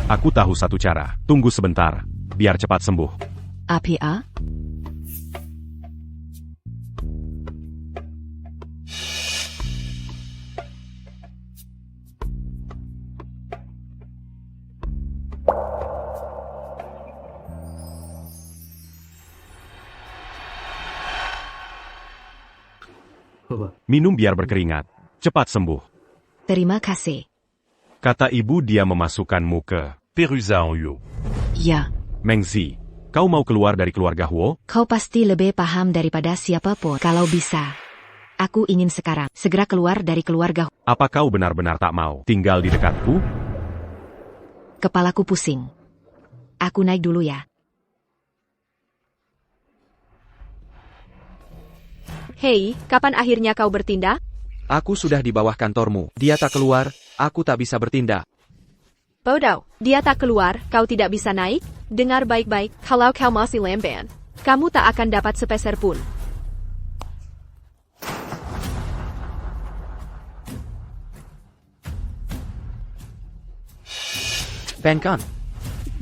Aku tahu satu cara. Tunggu sebentar, biar cepat sembuh. APA? Minum biar berkeringat. Cepat sembuh. Terima kasih. Kata ibu dia memasukkanmu ke Pérusa en Huo. Ya. Mengzi. Kau mau keluar dari keluarga Huo? Kau pasti lebih paham daripada siapapun. Kalau bisa. Aku ingin sekarang segera keluar dari keluarga. Apa kau benar-benar tak mau tinggal di dekatku? Kepalaku pusing. Aku naik dulu ya. Hei, kapan akhirnya kau bertindak? Aku sudah di bawah kantormu. Dia tak keluar, aku tak bisa bertindak. Bodoh, dia tak keluar, kau tidak bisa naik? Dengar baik-baik, kalau kau masih lamban, kamu tak akan dapat sepeser pun. Bankan.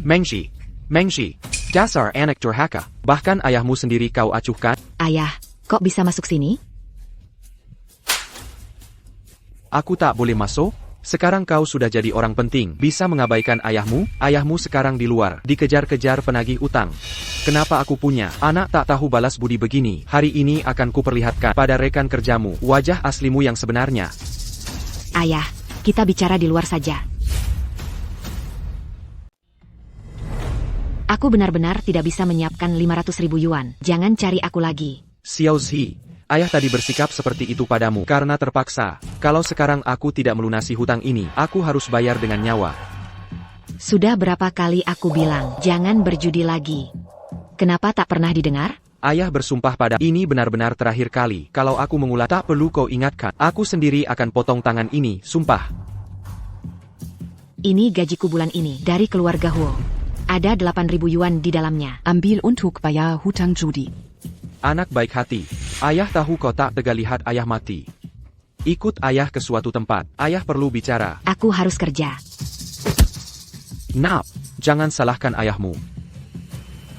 Mengzi. Mengzi. Dasar anak durhaka. Bahkan ayahmu sendiri kau acuhkan. Ayah, kok bisa masuk sini? Aku tak boleh masuk? Sekarang kau sudah jadi orang penting. Bisa mengabaikan ayahmu? Ayahmu sekarang di luar, dikejar-kejar penagih utang. Kenapa aku punya anak tak tahu balas budi begini? Hari ini akan kuperlihatkan pada rekan kerjamu wajah aslimu yang sebenarnya. Ayah, kita bicara di luar saja. Aku benar-benar tidak bisa menyiapkan 500.000 yuan. Jangan cari aku lagi. Xiao Zi, ayah tadi bersikap seperti itu padamu karena terpaksa. Kalau sekarang aku tidak melunasi hutang ini, aku harus bayar dengan nyawa. Sudah berapa kali aku bilang, jangan berjudi lagi. Kenapa tak pernah didengar? Ayah bersumpah pada ini benar-benar terakhir kali. Kalau aku mengulat tak perlu kau ingatkan. Aku sendiri akan potong tangan ini, sumpah. Ini gajiku bulan ini dari keluarga Huo. Ada 8.000 yuan di dalamnya. Ambil untuk bayar hutang judi. Anak baik hati. Ayah tahu kau tak tega lihat ayah mati. Ikut ayah ke suatu tempat. Ayah perlu bicara. Aku harus kerja. Nap, jangan salahkan ayahmu.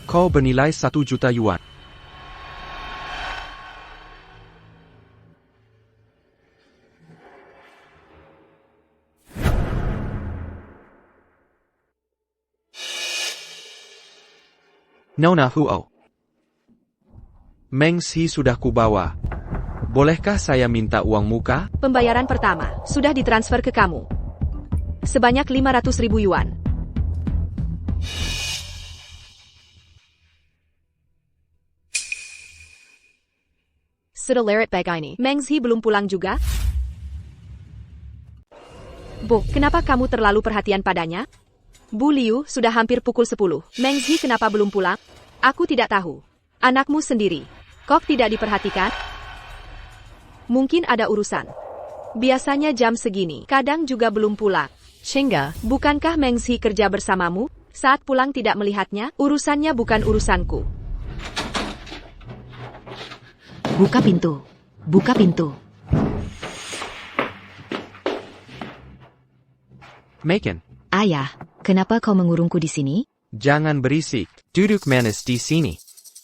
Kau bernilai 1 juta yuan. Nona Huo. Mengzi sudah kubawa. Bolehkah saya minta uang muka? Pembayaran pertama sudah ditransfer ke kamu. Sebanyak 500.000 yuan. Sedelerit begini. Mengzi belum pulang juga? Bu, kenapa kamu terlalu perhatian padanya? Bu Liu sudah hampir pukul 10. Mengzi kenapa belum pulang? Aku tidak tahu. Anakmu sendiri. Kok tidak diperhatikan? Mungkin ada urusan. Biasanya jam segini, kadang juga belum pulang. Shinga, bukankah Mengzi kerja bersamamu? Saat pulang tidak melihatnya, urusannya bukan urusanku. Buka pintu. Buka pintu. Maken. Ayah, kenapa kau mengurungku di sini? Jangan berisik. Duduk manis di sini.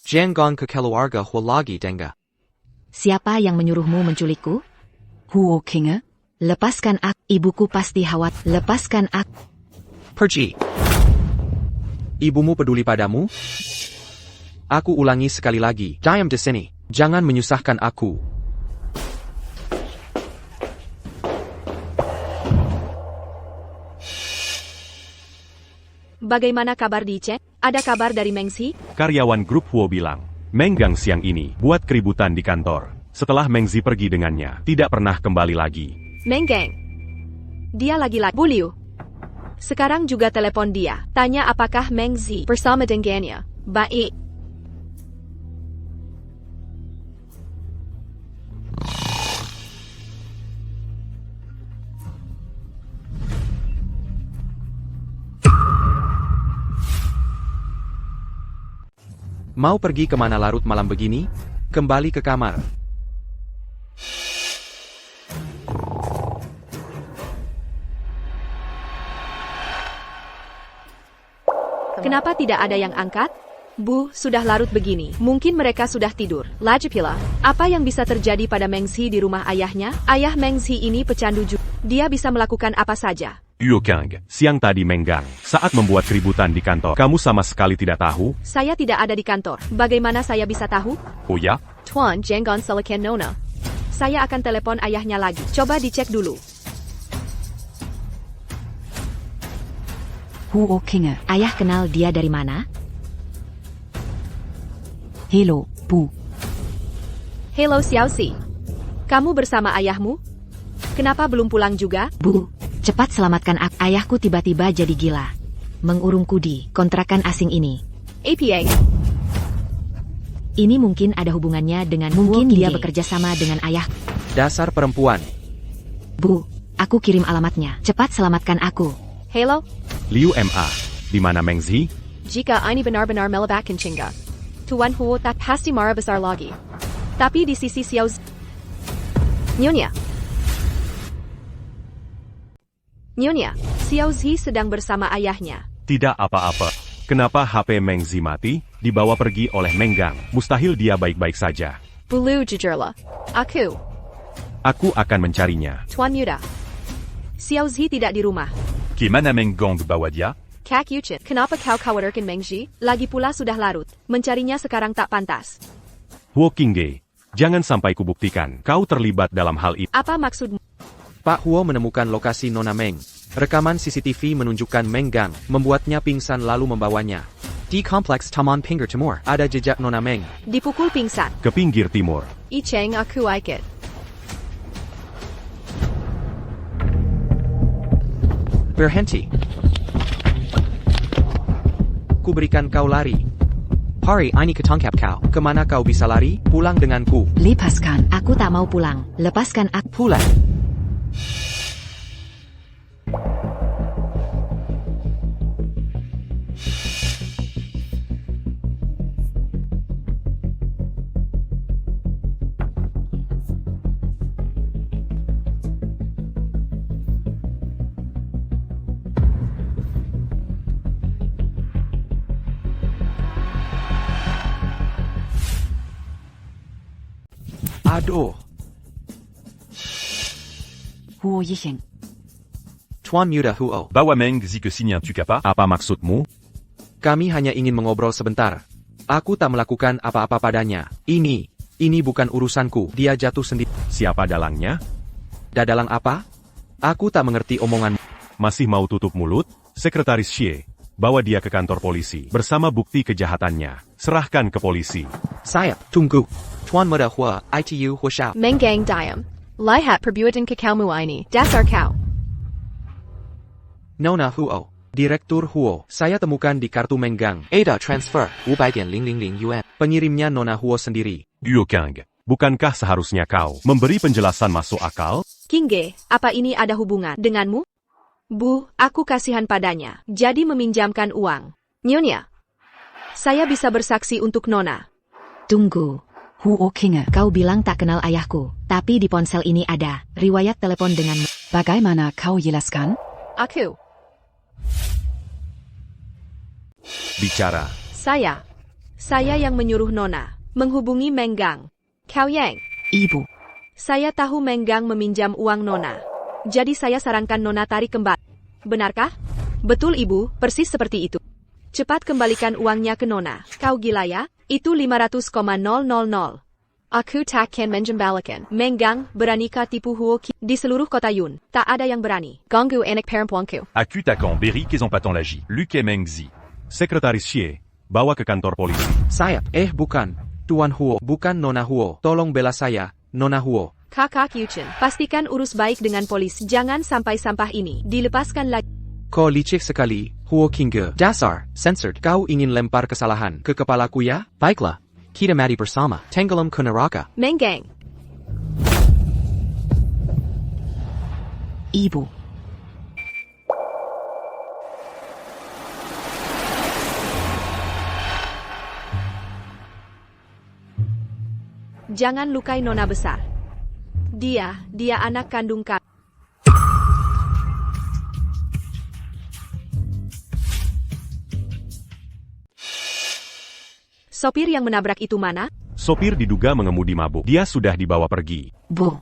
Jangan ke keluarga Huo lagi denga. Siapa yang menyuruhmu menculikku? Huo Kinge. Lepaskan aku. Ibuku pasti khawatir. Lepaskan aku. Pergi. Ibumu peduli padamu? Aku ulangi sekali lagi. Diam di sini. Jangan menyusahkan aku. Bagaimana kabar di Cek? Ada kabar dari Mengzi? Karyawan grup Huo bilang, Menggang siang ini buat keributan di kantor. Setelah Mengzi pergi dengannya, tidak pernah kembali lagi. Menggeng. Dia lagi-lagi. Bu Liu. Sekarang juga telepon dia. Tanya apakah Mengzi bersama dengannya. Baik. Mau pergi kemana larut malam begini? Kembali ke kamar. Kenapa tidak ada yang angkat? Bu, sudah larut begini. Mungkin mereka sudah tidur. Lagi pula, apa yang bisa terjadi pada Mengzi di rumah ayahnya? Ayah Mengzi ini pecandu juga. Dia bisa melakukan apa saja. Yuo Kang, siang tadi Menggang, saat membuat keributan di kantor, kamu sama sekali tidak tahu? Saya tidak ada di kantor. Bagaimana saya bisa tahu? Oh ya? Tuan Jenggon Selekan Nona. Saya akan telepon ayahnya lagi. Coba dicek dulu. Huo Kinge. Ayah kenal dia dari mana? Hello, Bu. Hello Xiaoxi. Kamu bersama ayahmu? Kenapa belum pulang juga? Bu, cepat selamatkan aku. Ayahku tiba-tiba jadi gila. Mengurungku di kontrakan asing ini. APA. Ini mungkin ada hubungannya dengan mungkin dia bekerja sama dengan ayah. Dasar perempuan. Bu, Aku kirim alamatnya. Cepat selamatkan aku. Halo? Liu Ma. Di mana Meng Zi? Jika ini benar-benar melebakan Cingga. Tuan Huo tak pasti marah besar lagi. Tapi di sisi Xiao Zi... Nyonya, Xiao Zi sedang bersama ayahnya. Tidak apa-apa. Kenapa HP Meng Zi mati? Dibawa pergi oleh Meng Gang. Mustahil dia baik-baik saja. Bulu jujurlah. Aku akan mencarinya. Tuan Muda. Xiao Zi tidak di rumah. Gimana Meng Gong bawa dia? Kak Yuchin, kenapa kau khawatirkan Meng Zi? Lagi pula sudah larut. Mencarinya sekarang tak pantas. Huo Qingge, jangan sampai kubuktikan kau terlibat dalam hal itu. Apa maksudmu? Pak Huo menemukan lokasi Nona Meng. Rekaman CCTV menunjukkan Meng Gang membuatnya pingsan lalu membawanya. Di kompleks Taman Pinggir Timur ada jejak Nona Meng. Dipukul pingsan. Ke pinggir timur. I Cheng aku ikut. Berhenti. Ku berikan kau lari. Hari ini ketangkap kau. Kemana kau bisa lari? Pulang denganku. Lepaskan. Aku tak mau pulang. Lepaskan aku. Pulang. Aduh. Huo Yicheng. Tuan Muda Huo. Bawa Meng Zi ke sini tu pas? Apa maksudmu? Kami hanya ingin mengobrol sebentar. Aku tak melakukan apa-apa padanya. Ini bukan urusanku. Dia jatuh sendiri. Siapa dalangnya? Dadalang apa? Aku tak mengerti omonganmu. Masih mau tutup mulut? Sekretaris Xie, bawa dia ke kantor polisi bersama bukti kejahatannya. Serahkan ke polisi. Saya, tunggu. Tuan Muda Hua, ITU Hua Shao. Meng Gang Diam. Lihat perbuatan kekaumu ini. Dasar kau. Nona Huo. Direktur Huo. Saya temukan di kartu Meng Gang. Ada transfer. 500,000 yuan. Pengirimnya Nona Huo sendiri. Liu Kang, bukankah seharusnya kau memberi penjelasan masuk akal? Qingge, apa ini ada hubungan denganmu? Bu, aku kasihan padanya. Jadi meminjamkan uang. Nyonya. Saya bisa bersaksi untuk Nona. Tunggu. Huo Qingge. Kau bilang tak kenal ayahku. Tapi di ponsel ini ada riwayat telepon denganmu. Bagaimana kau jelaskan? Aku. Bicara. Saya yang menyuruh Nona menghubungi Meng Gang. Kau Yang. Ibu. Saya tahu Meng Gang meminjam uang Nona. Jadi saya sarankan Nona tarik kembali. Benarkah? Betul Ibu, persis seperti itu. Cepat kembalikan uangnya ke Nona. Kau gila ya? Itu 500,000. Aku takkan menjembalakan. Meng Gang, beranikah tipu Huo Qingge? Di seluruh kota Yun, tak ada yang berani. Ganggu anak perempuanku. Aku takkan beri kesempatan lagi. Luke Meng Zi. Sekretaris Xie, bawa ke kantor polisi. Saya, bukan. Tuan Huo, bukan Nona Huo. Tolong bela saya, Nona Huo. Kakak Yuchen, pastikan urus baik dengan polis. Jangan sampai sampah ini dilepaskan lagi. Kau licik sekali, Huo Qingge. Dasar, censored. Kau ingin lempar kesalahan ke kepalaku ya? Baiklah. Kita mati bersama. Tenggelam ke neraka. Meng Gang. Ibu. Jangan lukai Nona besar. Dia anak kandung kami. Sopir yang menabrak itu mana? Sopir diduga mengemudi mabuk. Dia sudah dibawa pergi. Bu.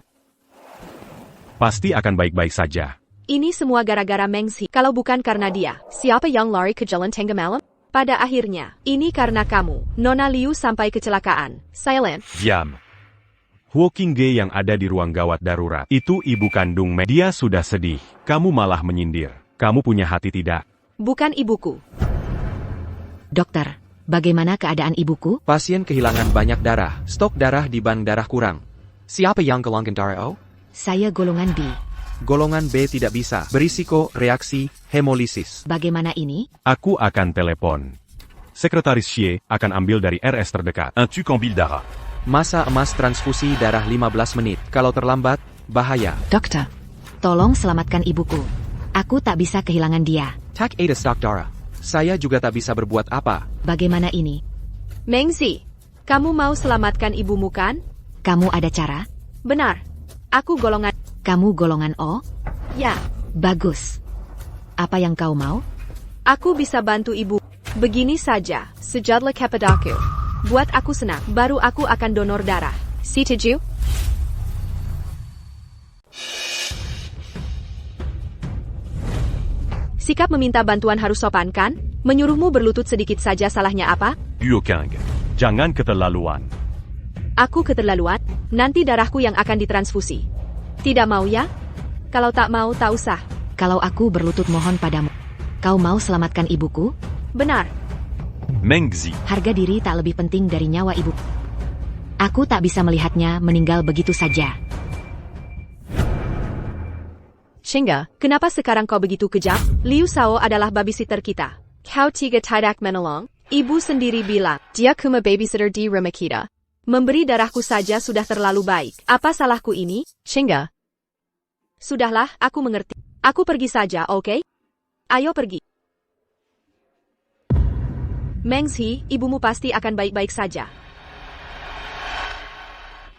Pasti akan baik-baik saja. Ini semua gara-gara Meng Zi. Kalau bukan karena dia, siapa yang lari ke jalan tengah malam? Pada akhirnya, ini karena kamu. Nona Liu sampai kecelakaan. Silent. Diam. Huo Qingge yang ada di ruang gawat darurat. Itu ibu kandung Meng. Dia sudah sedih. Kamu malah menyindir. Kamu punya hati tidak? Bukan ibuku. Dokter, bagaimana keadaan ibuku? Pasien kehilangan banyak darah. Stok darah di bank darah kurang. Siapa yang golongan darah O? Saya golongan B. Golongan B tidak bisa. Berisiko reaksi hemolisis. Bagaimana ini? Aku akan telepon. Sekretaris Xie akan ambil dari RS terdekat. Un tube en bile d'ara. Masa emas transfusi darah 15 menit. Kalau terlambat, bahaya. Dokter. Tolong selamatkan ibuku. Aku tak bisa kehilangan dia. Tak ada stok darah. Saya juga tak bisa berbuat apa. Bagaimana ini? Mengzi, kamu mau selamatkan ibumu kan? Kamu ada cara? Benar. Aku golongan... Kamu golongan O? Ya, Bagus. Apa yang kau mau? aku bisa bantu ibu. Begini saja, sejadlah kepadaku. Buat aku senang, baru aku akan donor darah. Setuju? Sikap meminta bantuan harus sopan kan? Menyuruhmu berlutut sedikit saja salahnya apa? Huo King, Jangan keterlaluan. Aku keterlaluan, nanti darahku yang akan ditransfusi. Tidak mau ya? Kalau tak mau, tak usah. Kalau aku berlutut mohon padamu. Kau mau selamatkan ibuku? Benar. Mengzi, Harga diri tak lebih penting dari nyawa ibu. Aku tak bisa melihatnya meninggal begitu saja. Shinga, kenapa sekarang kau begitu kejam? Liu Sao adalah babysitter kita. Kau tidak menolong? Ibu sendiri bilang, dia cuma babysitter di rumah kita. Memberi darahku saja sudah terlalu baik. Apa salahku ini? Shinga. Sudahlah, aku mengerti. Aku pergi saja, oke? Ayo pergi. Mengzi, ibumu pasti akan baik-baik saja.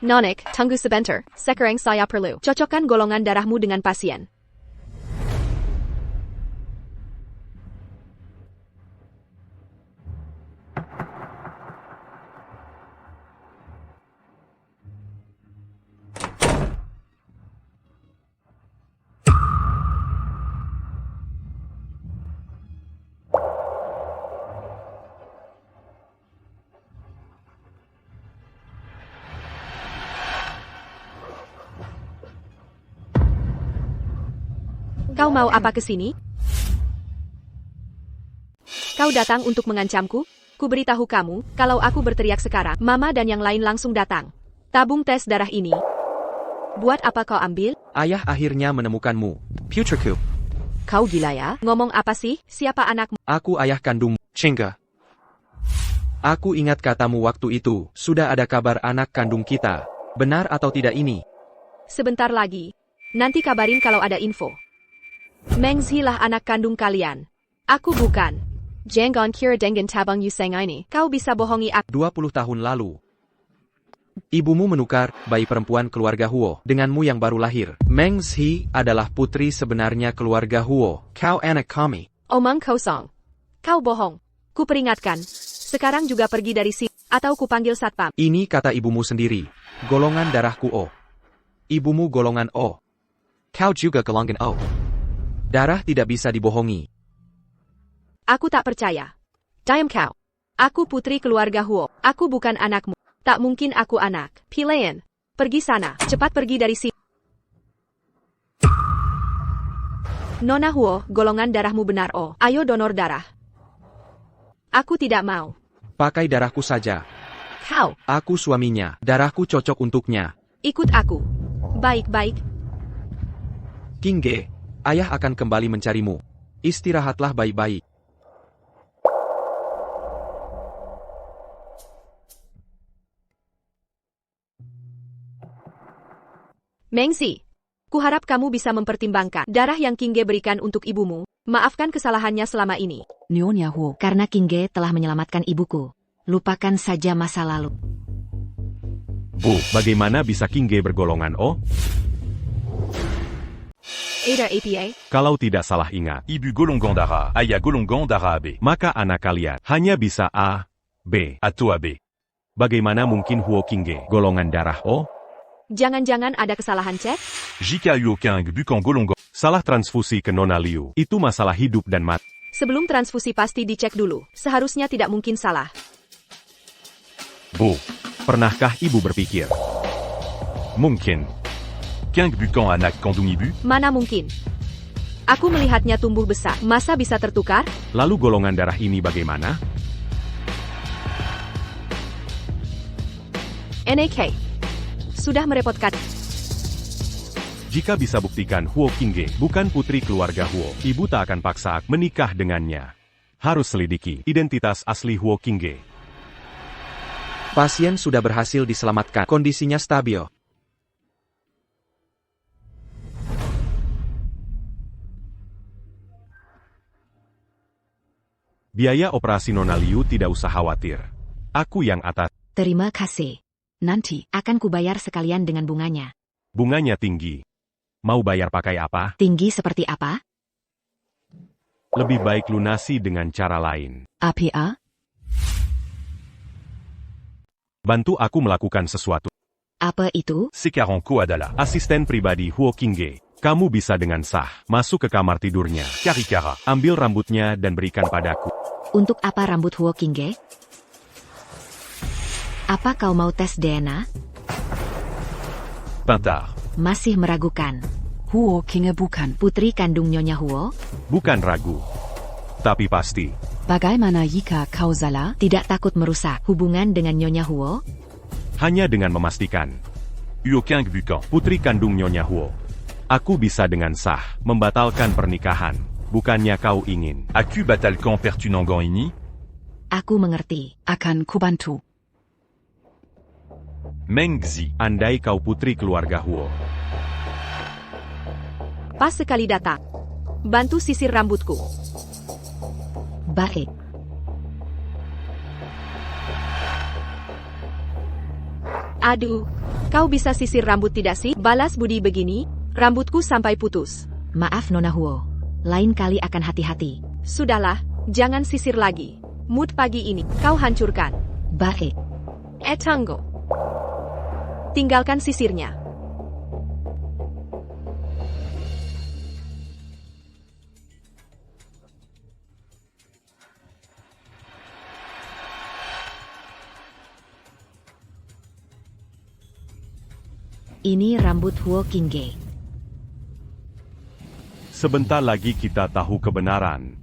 Nonik, tunggu sebentar. Sekarang saya perlu cocokkan golongan darahmu dengan pasien. Kau mau apa ke sini? Kau datang untuk mengancamku? Ku beritahu kamu, kalau aku berteriak sekarang, Mama dan yang lain langsung datang. Tabung tes darah ini. Buat apa kau ambil? Ayah akhirnya menemukanmu. Putriku. Kau gila ya? Ngomong apa sih? Siapa anakmu? Aku ayah kandungmu. Shinga. Aku ingat katamu waktu itu, sudah ada kabar anak kandung kita. Benar atau tidak ini? Sebentar lagi. Nanti kabarin kalau ada info. Mengzi lah anak kandung kalian. Aku bukan. Jangan kira dengan tabang Yuseng ini. Kau bisa bohongi aku. 20 tahun lalu. Ibumu menukar bayi perempuan keluarga Huo denganmu yang baru lahir. Mengzi adalah putri sebenarnya keluarga Huo. Kau anak kami. Omong kosong. Kau bohong. Ku peringatkan. Sekarang juga pergi dari sini. Atau ku panggil satpam. Ini kata ibumu sendiri. Golongan darahku O. Ibumu golongan O. Kau juga golongan O. Darah tidak bisa dibohongi. Aku tak percaya. Diam kau. Aku putri keluarga Huo. Aku bukan anakmu. Tak mungkin aku anak. Pilein. Pergi sana. Cepat pergi dari sini. Nona Huo, golongan darahmu benar O. Ayo donor darah. Aku tidak mau. Pakai darahku saja. Kau. Aku suaminya. Darahku cocok untuknya. Ikut aku. Baik-baik. Kingge. Ayah akan kembali mencarimu. Istirahatlah baik-baik. Mengzi, kuharap kamu bisa mempertimbangkan darah yang Kingge berikan untuk ibumu. Maafkan kesalahannya selama ini. Nyonya Huo. Karena Kingge telah menyelamatkan ibuku. Lupakan saja masa lalu. Bu, bagaimana bisa Kingge bergolongan O? Ada APA. Kalau tidak salah ingat, Ibu Golongan Dara, Aya Golongan Dara AB. maka anak kalian hanya bisa A, B. Ato AB. Bagaimana mungkin Huo Kingge golongan darah O? Jangan-jangan ada kesalahan cek? Jika Huo King Bukan Golongan. Salah transfusi ke Nona Liu. Itu masalah hidup dan mati. Sebelum transfusi pasti dicek dulu. Seharusnya tidak mungkin salah. Bu, pernahkah ibu berpikir? Mungkin. King Bukan anak kandung ibu. Mana mungkin? Aku melihatnya tumbuh besar. Masa bisa tertukar? Lalu golongan darah ini bagaimana? NAK. Sudah merepotkan. Jika bisa buktikan Huo Kingge bukan putri keluarga Huo, ibu tak akan paksa menikah dengannya. Harus selidiki identitas asli Huo Kingge. Pasien sudah berhasil diselamatkan. Kondisinya stabil. Biaya operasi Nona Liu tidak usah khawatir. Aku yang atas. Terima kasih. Nanti, Akan kubayar sekalian dengan bunganya. Bunganya tinggi. Mau bayar pakai apa? Tinggi seperti apa? Lebih baik lunasi dengan cara lain. APA, Bantu aku melakukan sesuatu. Apa itu? Sekaranko adalah Asisten pribadi Huo Qingge. Kamu bisa dengan sah masuk ke kamar tidurnya. Karikara. Ambil rambutnya dan berikan padaku. Untuk apa rambut Huo Qingge? Apa kau mau tes DNA? Pintard. Masih meragukan. Huo Kinge bukan. Putri kandung Nyonya Huo? Bukan ragu. Tapi pasti. Bagaimana jika kau salah? Tidak takut merusak hubungan dengan Nyonya Huo? Hanya dengan memastikan. Uoking Bukan. Putri kandung Nyonya Huo. Aku bisa dengan sah membatalkan pernikahan. Bukannya kau ingin. Aku batalkan pertunangan ini? Aku mengerti. Akan kubantu. Mengzi. Andai kau putri keluarga Huo. Pas sekali datang. Bantu sisir rambutku. Baik. Aduh, kau bisa sisir rambut tidak sih? Balas budi begini, rambutku sampai putus. Maaf Nona Huo. Lain kali akan hati-hati. Sudahlah, jangan sisir lagi. Mood pagi ini, kau hancurkan. Baik. Tunggu. Tinggalkan sisirnya. Ini rambut Huo Qingge. Sebentar lagi kita tahu kebenaran.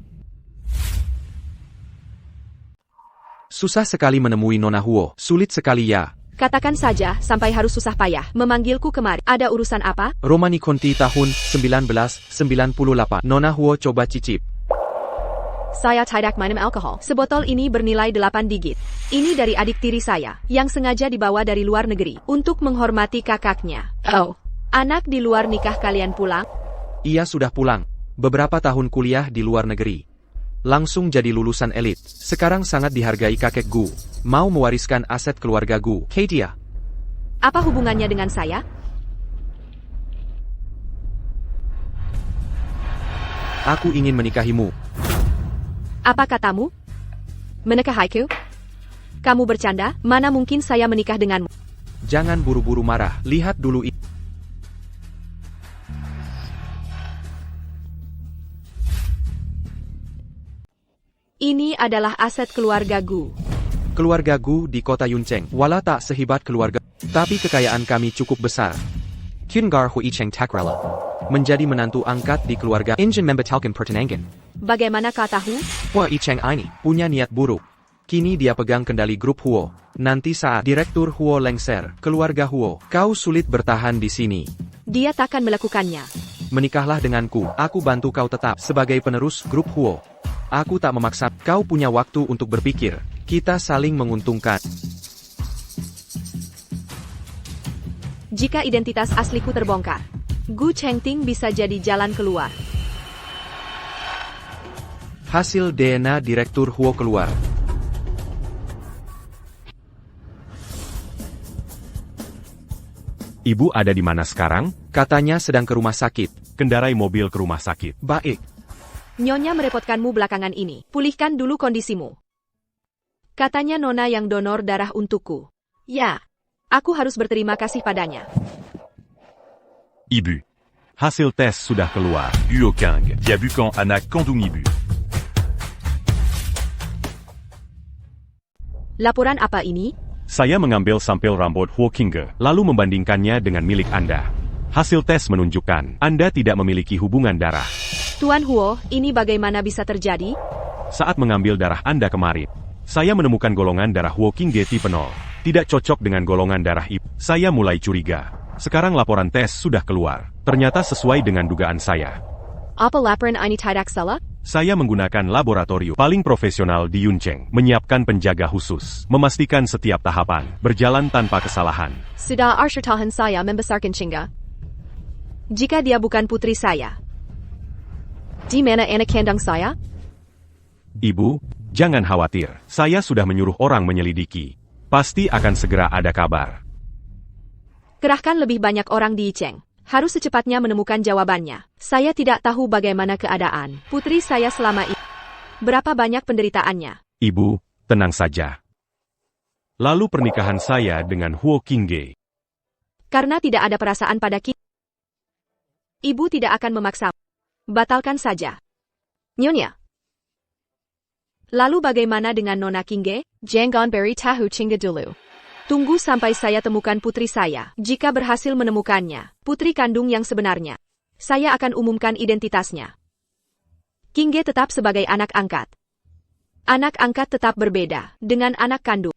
Susah sekali menemui Nona Huo. Sulit sekali ya. Katakan saja, sampai harus susah payah memanggilku kemari. Ada urusan apa? Romani Conti tahun 1998. Nona Huo coba cicip. Saya tidak minum alkohol. Sebotol ini bernilai 8 digit. Ini dari adik tiri saya, yang sengaja dibawa dari luar negeri, untuk menghormati kakaknya. Oh, anak di luar nikah kalian pulang? Ia sudah pulang. Beberapa tahun kuliah di luar negeri. Langsung jadi lulusan elit. Sekarang sangat dihargai kakek Gu. Mau mewariskan aset keluarga Gu. Katia. Apa hubungannya dengan saya? Aku ingin menikahimu. Apa katamu? Menikahiku? Kamu bercanda? Mana mungkin saya menikah denganmu? Jangan buru-buru marah. Lihat dulu ini. Ini adalah aset keluarga Gu. Keluarga Gu di kota Yuncheng. Walau tak sehebat keluarga, tapi kekayaan kami cukup besar. Kyungar Hui Cheng Takrela. Menjadi menantu angkat di keluarga Injin membatalkan pertunangan. Bagaimana kau tahu? Hui Cheng ini punya niat buruk. Kini dia pegang kendali grup Huo. Nanti saat Direktur Huo lengser, keluarga Huo, kau sulit bertahan di sini. Dia takkan melakukannya. Menikahlah denganku, aku bantu kau tetap sebagai penerus grup Huo. Aku tak memaksa, kau punya waktu untuk berpikir. Kita saling menguntungkan. Jika identitas asliku terbongkar, Gu Chengting bisa jadi jalan keluar. Hasil DNA Direktur Huo keluar. Ibu ada di mana sekarang? Katanya sedang ke rumah sakit. Kendarai mobil ke rumah sakit. Baik. Nyonya merepotkanmu belakangan ini. Pulihkan dulu kondisimu. Katanya Nona yang donor darah untukku. Ya, aku harus berterima kasih padanya. Ibu. Hasil tes sudah keluar. Uoking. Bukan anak kandung ibu. Laporan apa ini? Saya mengambil sampel rambut Huo Qingge, lalu membandingkannya dengan milik Anda. Hasil tes menunjukkan Anda tidak memiliki hubungan darah. Tuan Huo, ini bagaimana bisa terjadi? Saat mengambil darah Anda kemarin, saya menemukan golongan darah Huo Qingge tipe 0. Tidak cocok dengan golongan darah ibu. Saya mulai curiga. Sekarang laporan tes sudah keluar. Ternyata sesuai dengan dugaan saya. Apa laporan ini tidak salah? Saya menggunakan laboratorium paling profesional di Yuncheng, menyiapkan penjaga khusus, memastikan setiap tahapan berjalan tanpa kesalahan. Sudah asyartahan saya membesarkan Cingga. Jika dia bukan putri saya, di mana anak kandung saya? Ibu, jangan khawatir. Saya sudah menyuruh orang menyelidiki. Pasti akan segera ada kabar. Kerahkan lebih banyak orang di Yicheng. Harus secepatnya menemukan jawabannya. Saya tidak tahu bagaimana keadaan putri saya selama ini. Berapa banyak penderitaannya? Ibu, tenang saja. Lalu pernikahan saya dengan Huo Qingge. Karena tidak ada perasaan pada Ki. Ibu tidak akan memaksa. Batalkan saja. Nyonya. Lalu bagaimana dengan Nona Qingge? Jangan beri tahu Qingge dulu. Tunggu sampai saya temukan putri saya. Jika berhasil menemukannya, putri kandung yang sebenarnya, saya akan umumkan identitasnya. Qingge tetap sebagai anak angkat. Anak angkat tetap berbeda dengan anak kandung.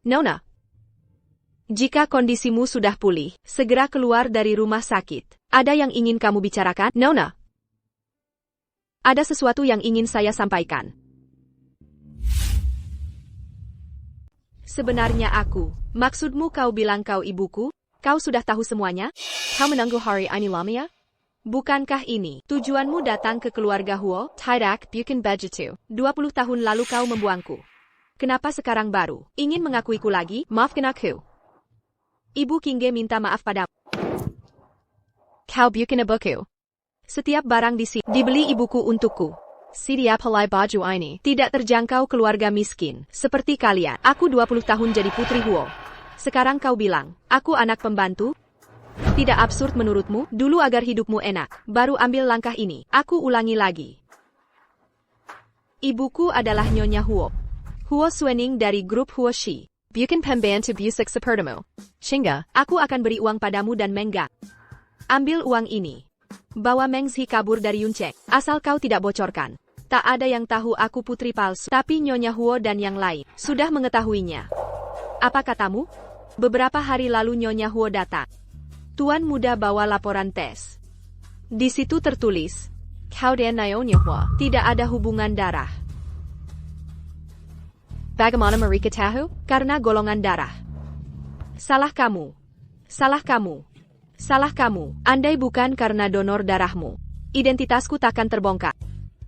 Nona. Jika kondisimu sudah pulih, segera keluar dari rumah sakit. Ada yang ingin kamu bicarakan, Nona? Ada sesuatu yang ingin saya sampaikan. Sebenarnya maksudmu kau bilang kau ibuku? Kau sudah tahu semuanya? Kau menunggu hari ini lama ya? Bukankah ini tujuanmu datang ke keluarga Huo? Tidak, bukan begitu. 20 tahun lalu kau membuangku. Kenapa sekarang baru ingin mengakuiku lagi? Maafkan aku. Ibu Qingge minta maaf padamu. Kau bukan ibuku. Setiap barang di sini dibeli ibuku untukku. Setiap helai baju ini. Tidak terjangkau keluarga miskin, seperti kalian. Aku 20 tahun jadi putri Huo. Sekarang kau bilang, aku anak pembantu? Tidak absurd menurutmu? Dulu agar hidupmu enak, baru ambil langkah ini. Aku ulangi lagi. Ibuku adalah Nyonya Huo. Huo Xuening dari grup Huo Shi. Bukan pembantu busuk sepertimu. Qingge. Aku akan beri uang padamu dan Meng Gang. Ambil uang ini. Bawa Meng Zi kabur dari Yuncheng. Asal kau tidak bocorkan. Tak ada yang tahu aku putri palsu. Tapi Nyonya Huo dan yang lain sudah mengetahuinya. Apa katamu? Beberapa hari lalu Nyonya Huo datang. Tuan muda bawa laporan tes. Di situ tertulis, Kau dan Nyonya Huo tidak ada hubungan darah. Bagaimana mereka tahu? Karena golongan darah. Salah kamu. Salah kamu. Salah kamu. Andai bukan karena donor darahmu, identitasku takkan terbongkar.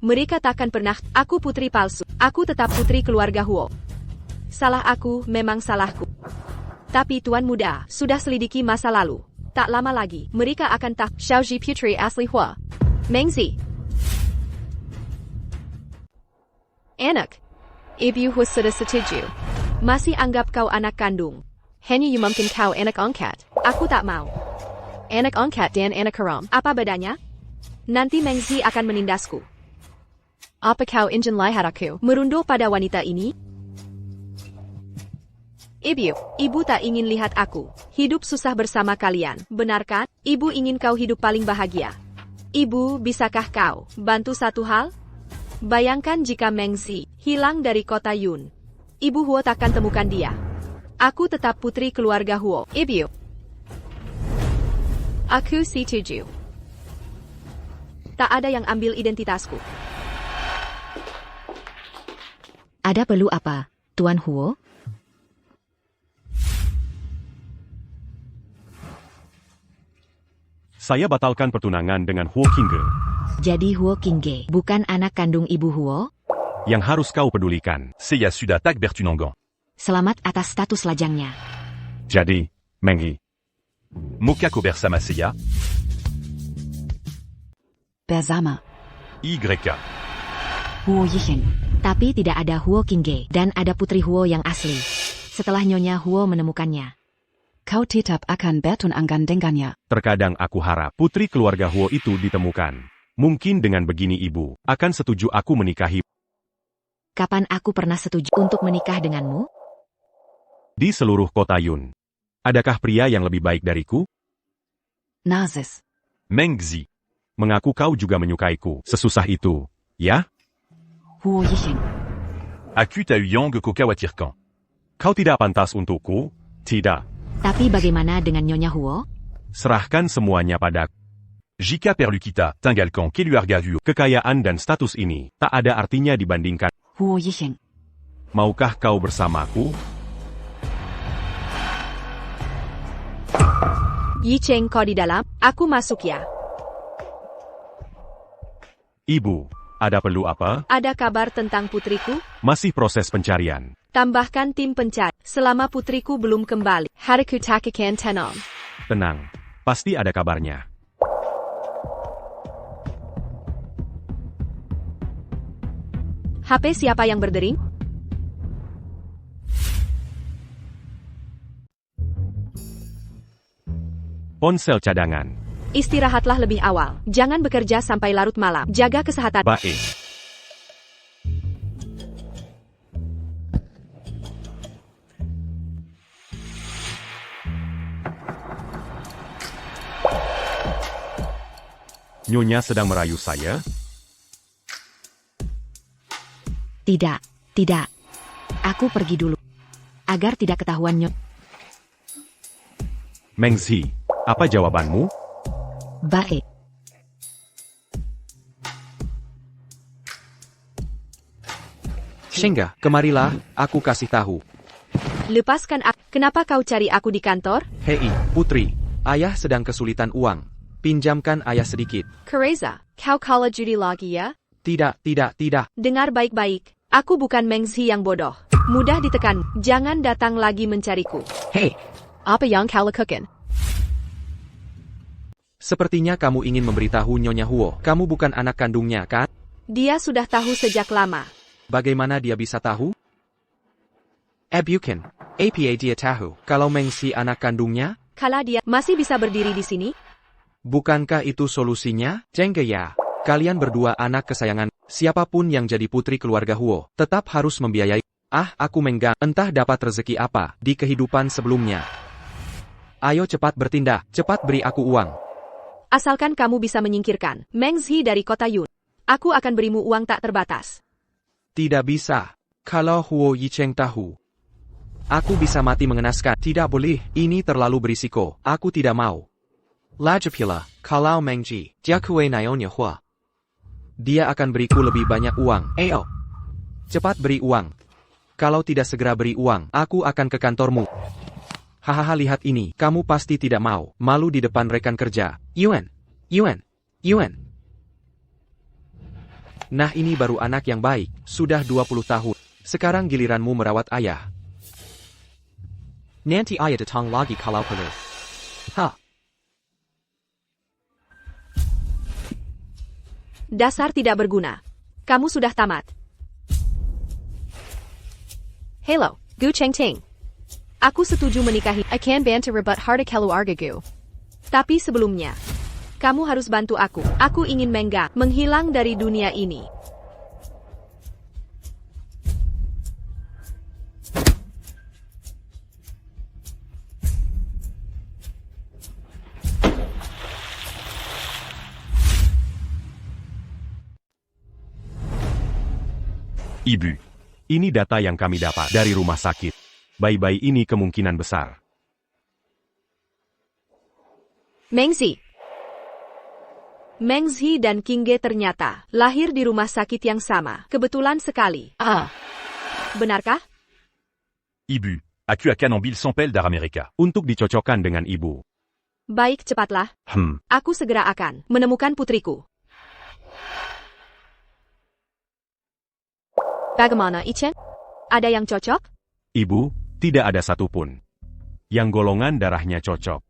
Mereka takkan pernah. Aku putri palsu. Aku tetap putri keluarga Huo. Salah aku, memang salahku. Tapi Tuan Muda sudah selidiki masa lalu. Tak lama lagi, mereka akan tahu. Xiaoji putri asli Huo. Meng Zi. Anak. Ibu Huo sudah setuju. Masih anggap kau anak kandung. Hanya mungkin kau anak angkat. Aku tak mau. Anak angkat dan anak haram. Apa bedanya? Nanti Meng Zi akan menindasku. Apa kau ingin lihat aku? Merunduk pada wanita ini? Ibu tak ingin lihat aku hidup susah bersama kalian, benar kan? Ibu ingin kau hidup paling bahagia. Ibu, bisakah kau bantu satu hal? Bayangkan jika Meng Zi hilang dari kota Yun. Ibu Huo takkan temukan dia. Aku tetap putri keluarga Huo. Ibu. Aku setuju. Tak ada yang ambil identitasku. Ada perlu apa, Tuan Huo? Saya batalkan pertunangan dengan Huo Qingge. Jadi Huo Qingge bukan anak kandung Ibu Huo? Yang harus kau pedulikan. Seiya sudah tak bertunangan. Selamat atas status lajangnya. Jadi, Meng Yi. Moka ko bersama Seiya. Bersama. YK. Huo Yicheng. Tapi tidak ada Huo Qingge dan ada putri Huo yang asli. Setelah Nyonya Huo menemukannya. Kau tetap akan bertunangan dengannya. Terkadang aku harap putri keluarga Huo itu ditemukan. Mungkin dengan begini ibu, akan setuju aku menikahi. Kapan aku pernah setuju untuk menikah denganmu? Di seluruh kota Yun. Adakah pria yang lebih baik dariku? Nazis. Meng Zi. Mengaku kau juga menyukaiku. Sesusah itu, ya? Huo Yicheng. Aku tahu yang ko khawatirkan. Kau tidak pantas untukku? Tidak. Tapi bagaimana dengan Nyonya Huo? Serahkan semuanya padaku. Jika perlu kita tinggalkan keluarga Huo. Kekayaan dan status ini tak ada artinya dibandingkan. Huo Yicheng. Maukah kau bersamaku? Yicheng kau di dalam, aku masuk ya. Ibu, ada perlu apa? Ada kabar tentang putriku? Masih proses pencarian. Tambahkan tim pencari. Selama putriku belum kembali. Hariku takakan tenang. Tenang, pasti ada kabarnya. HP siapa yang berdering? Ponsel cadangan. Istirahatlah lebih awal. Jangan bekerja sampai larut malam. Jaga kesehatan. Baik. Nyonya sedang merayu saya? Tidak, tidak. Aku pergi dulu. Agar tidak ketahuan Mengzi, apa jawabanmu? Baik. Shengga, kemarilah, aku kasih tahu. Lepaskan aku. Kenapa kau cari aku di kantor? Hei, putri, ayah sedang kesulitan uang. Pinjamkan ayah sedikit. Kereza, kau kalah judi lagi ya? Tidak. Dengar baik-baik. Aku bukan Mengzi yang bodoh. Mudah ditekan. Jangan datang lagi mencariku. Hei, Apa yang kau lakukan? sepertinya kamu ingin memberitahu Nyonya Huo. Kamu bukan anak kandungnya, kan? Dia sudah tahu sejak lama. Bagaimana dia bisa tahu? Bukan. Apa dia tahu kalau Mengzi anak kandungnya? Kalau dia masih bisa berdiri di sini, Bukankah itu solusinya? Jengge ya. Kalian berdua anak kesayangan. Siapapun yang jadi putri keluarga Huo, tetap harus membiayai. Aku menggang. Entah dapat rezeki apa di kehidupan sebelumnya. Ayo cepat bertindak. Cepat beri aku uang. asalkan kamu bisa menyingkirkan Mengzi dari kota Yun. Aku akan berimu uang tak terbatas. Tidak bisa. Kalau Huo Yicheng tahu, aku bisa mati mengenaskan. Tidak boleh. Ini terlalu berisiko. Aku tidak mau. Lagipula, kalau Mengzi, dia kue Nyonya Huo, dia akan beriku lebih banyak uang. Ayo, cepat beri uang. Kalau tidak segera beri uang, aku akan ke kantormu. Hahaha, lihat ini. Kamu pasti tidak mau malu di depan rekan kerja. Yuan. Nah, ini baru anak yang baik. Sudah 20 tahun. Sekarang giliranmu merawat ayah. Nanti ayah datang lagi kalau perlu. Dasar tidak berguna. Kamu sudah tamat. Hello, Gu Chengting. Aku setuju menikahi. I can bantu rebut harta keluarga Gu. Tapi sebelumnya, kamu harus bantu aku. Aku ingin menghilang dari dunia ini. Ibu, ini data yang kami dapat dari rumah sakit. Bayi-bayi ini kemungkinan besar. Mengzi dan Kingge ternyata lahir di rumah sakit yang sama. Kebetulan sekali. Benarkah? Ibu, as-tu à Canambil sans pelle d'Aramerica? Untuk dicocokkan dengan ibu. Baik, cepatlah. Aku segera akan menemukan putriku. Bagaimana, Ichen? Ada yang cocok? Ibu, tidak ada satupun yang golongan darahnya cocok.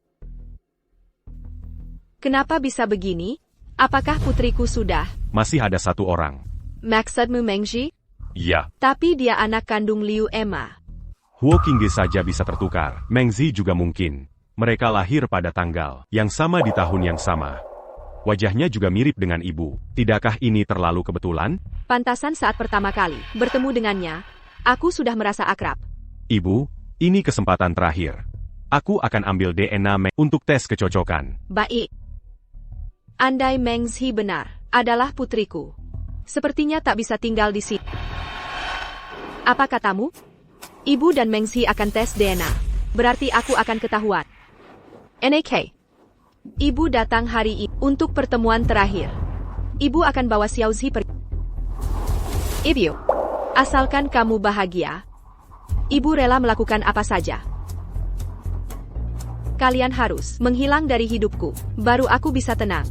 Kenapa bisa begini? Apakah putriku sudah? Masih ada satu orang. Maksudmu Mengzi? Ya, Tapi dia anak kandung Liu Emma. Huo Qingge saja bisa tertukar. Mengzi juga mungkin. Mereka lahir pada tanggal yang sama di tahun yang sama. Wajahnya juga mirip dengan ibu. Tidakkah ini terlalu kebetulan? Pantasan saat pertama kali bertemu dengannya, aku sudah merasa akrab. Ibu, ini kesempatan terakhir. Aku akan ambil DNA untuk tes kecocokan. Baik. Andai Mengzi benar, adalah putriku. Sepertinya tak bisa tinggal di sini. Apa katamu? Ibu dan Mengzi akan tes DNA. Berarti aku akan ketahuan. NAK. Ibu datang hari ini untuk pertemuan terakhir. Ibu akan bawa Xiaozi pergi. Ibu, asalkan kamu bahagia, ibu rela melakukan apa saja. Kalian harus menghilang dari hidupku, baru aku bisa tenang.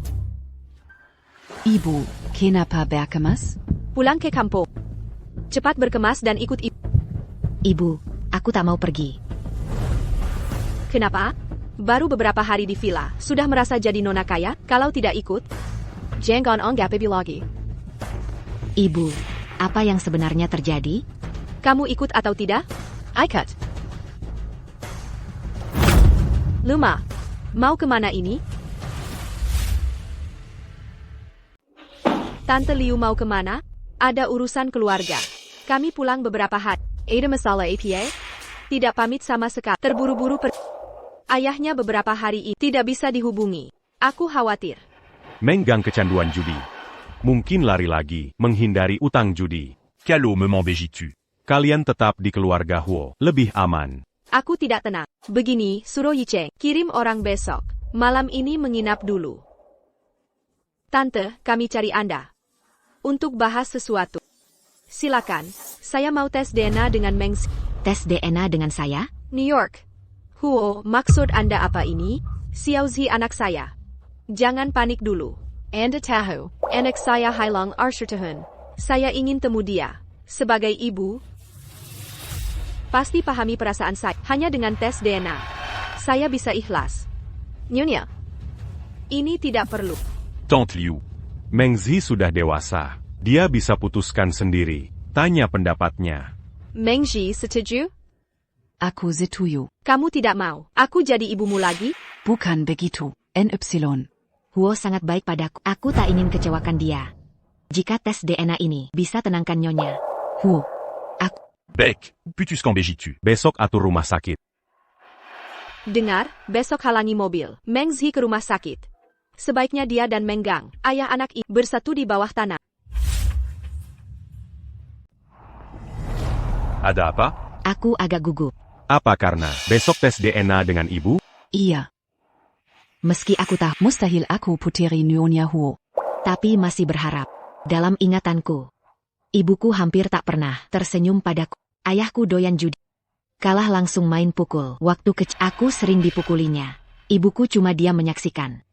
Ibu, Kenapa berkemas? Pulang ke kampung. Cepat berkemas dan ikut ibu. Ibu, aku tak mau pergi. Kenapa? Baru beberapa hari di villa, sudah merasa jadi nona kaya? Kalau tidak ikut, jangan anggap ibu lagi. Ibu, apa yang sebenarnya terjadi? Kamu ikut atau tidak? Ikut. Luma, mau kemana ini? Tante Liu mau kemana? Ada urusan keluarga. Kami pulang beberapa hari. Ada masalah APA? Tidak pamit sama sekali. Terburu-buru Ayahnya beberapa hari ini tidak bisa dihubungi. Aku khawatir. Menggang kecanduan judi. Mungkin lari lagi, menghindari utang judi. Calo me m'embégitu. Kalian tetap di keluarga Huo, lebih aman. Aku tidak tenang. Begini, suruh Yicheng, kirim orang besok. Malam ini menginap dulu. Tante, kami cari Anda. Untuk bahas sesuatu. Silakan, saya mau tes DNA dengan Meng Zi. Tes DNA dengan saya? New York. Huo, maksud Anda apa ini? Xiaozi anak saya. Jangan panik dulu. Anda tahu, anak saya hilang arsirtahun. Saya ingin temu dia. Sebagai ibu, pasti pahami perasaan saya. Hanya dengan tes DNA, saya bisa ikhlas. Nyonya, ini tidak perlu. Tante Liu. Mengzi sudah dewasa. Dia bisa putuskan sendiri. Tanya pendapatnya. Meng Zi setuju? Aku setuju. Kamu tidak mau. Aku jadi ibumu lagi? Bukan begitu. NY. Huo sangat baik padaku. Aku tak ingin kecewakan dia. Jika tes DNA ini bisa tenangkan Nyonya. Huo. Bec, putus qu'embégitu. Besok atur rumah sakit. Dengar, besok halangi mobil. Meng Zi ke rumah sakit. Sebaiknya dia dan Menggang, ayah anak ini, bersatu di bawah tanah. Ada apa? Aku agak gugup. Apa karena besok tes DNA dengan ibu? Iya. Meski aku tahu mustahil aku puteri Nyonya Huo. Tapi masih berharap. Dalam ingatanku, ibuku hampir tak pernah tersenyum padaku. Ayahku doyan judi. Kalah langsung main pukul. Waktu kecil aku sering dipukulinya. Ibuku cuma diam menyaksikan.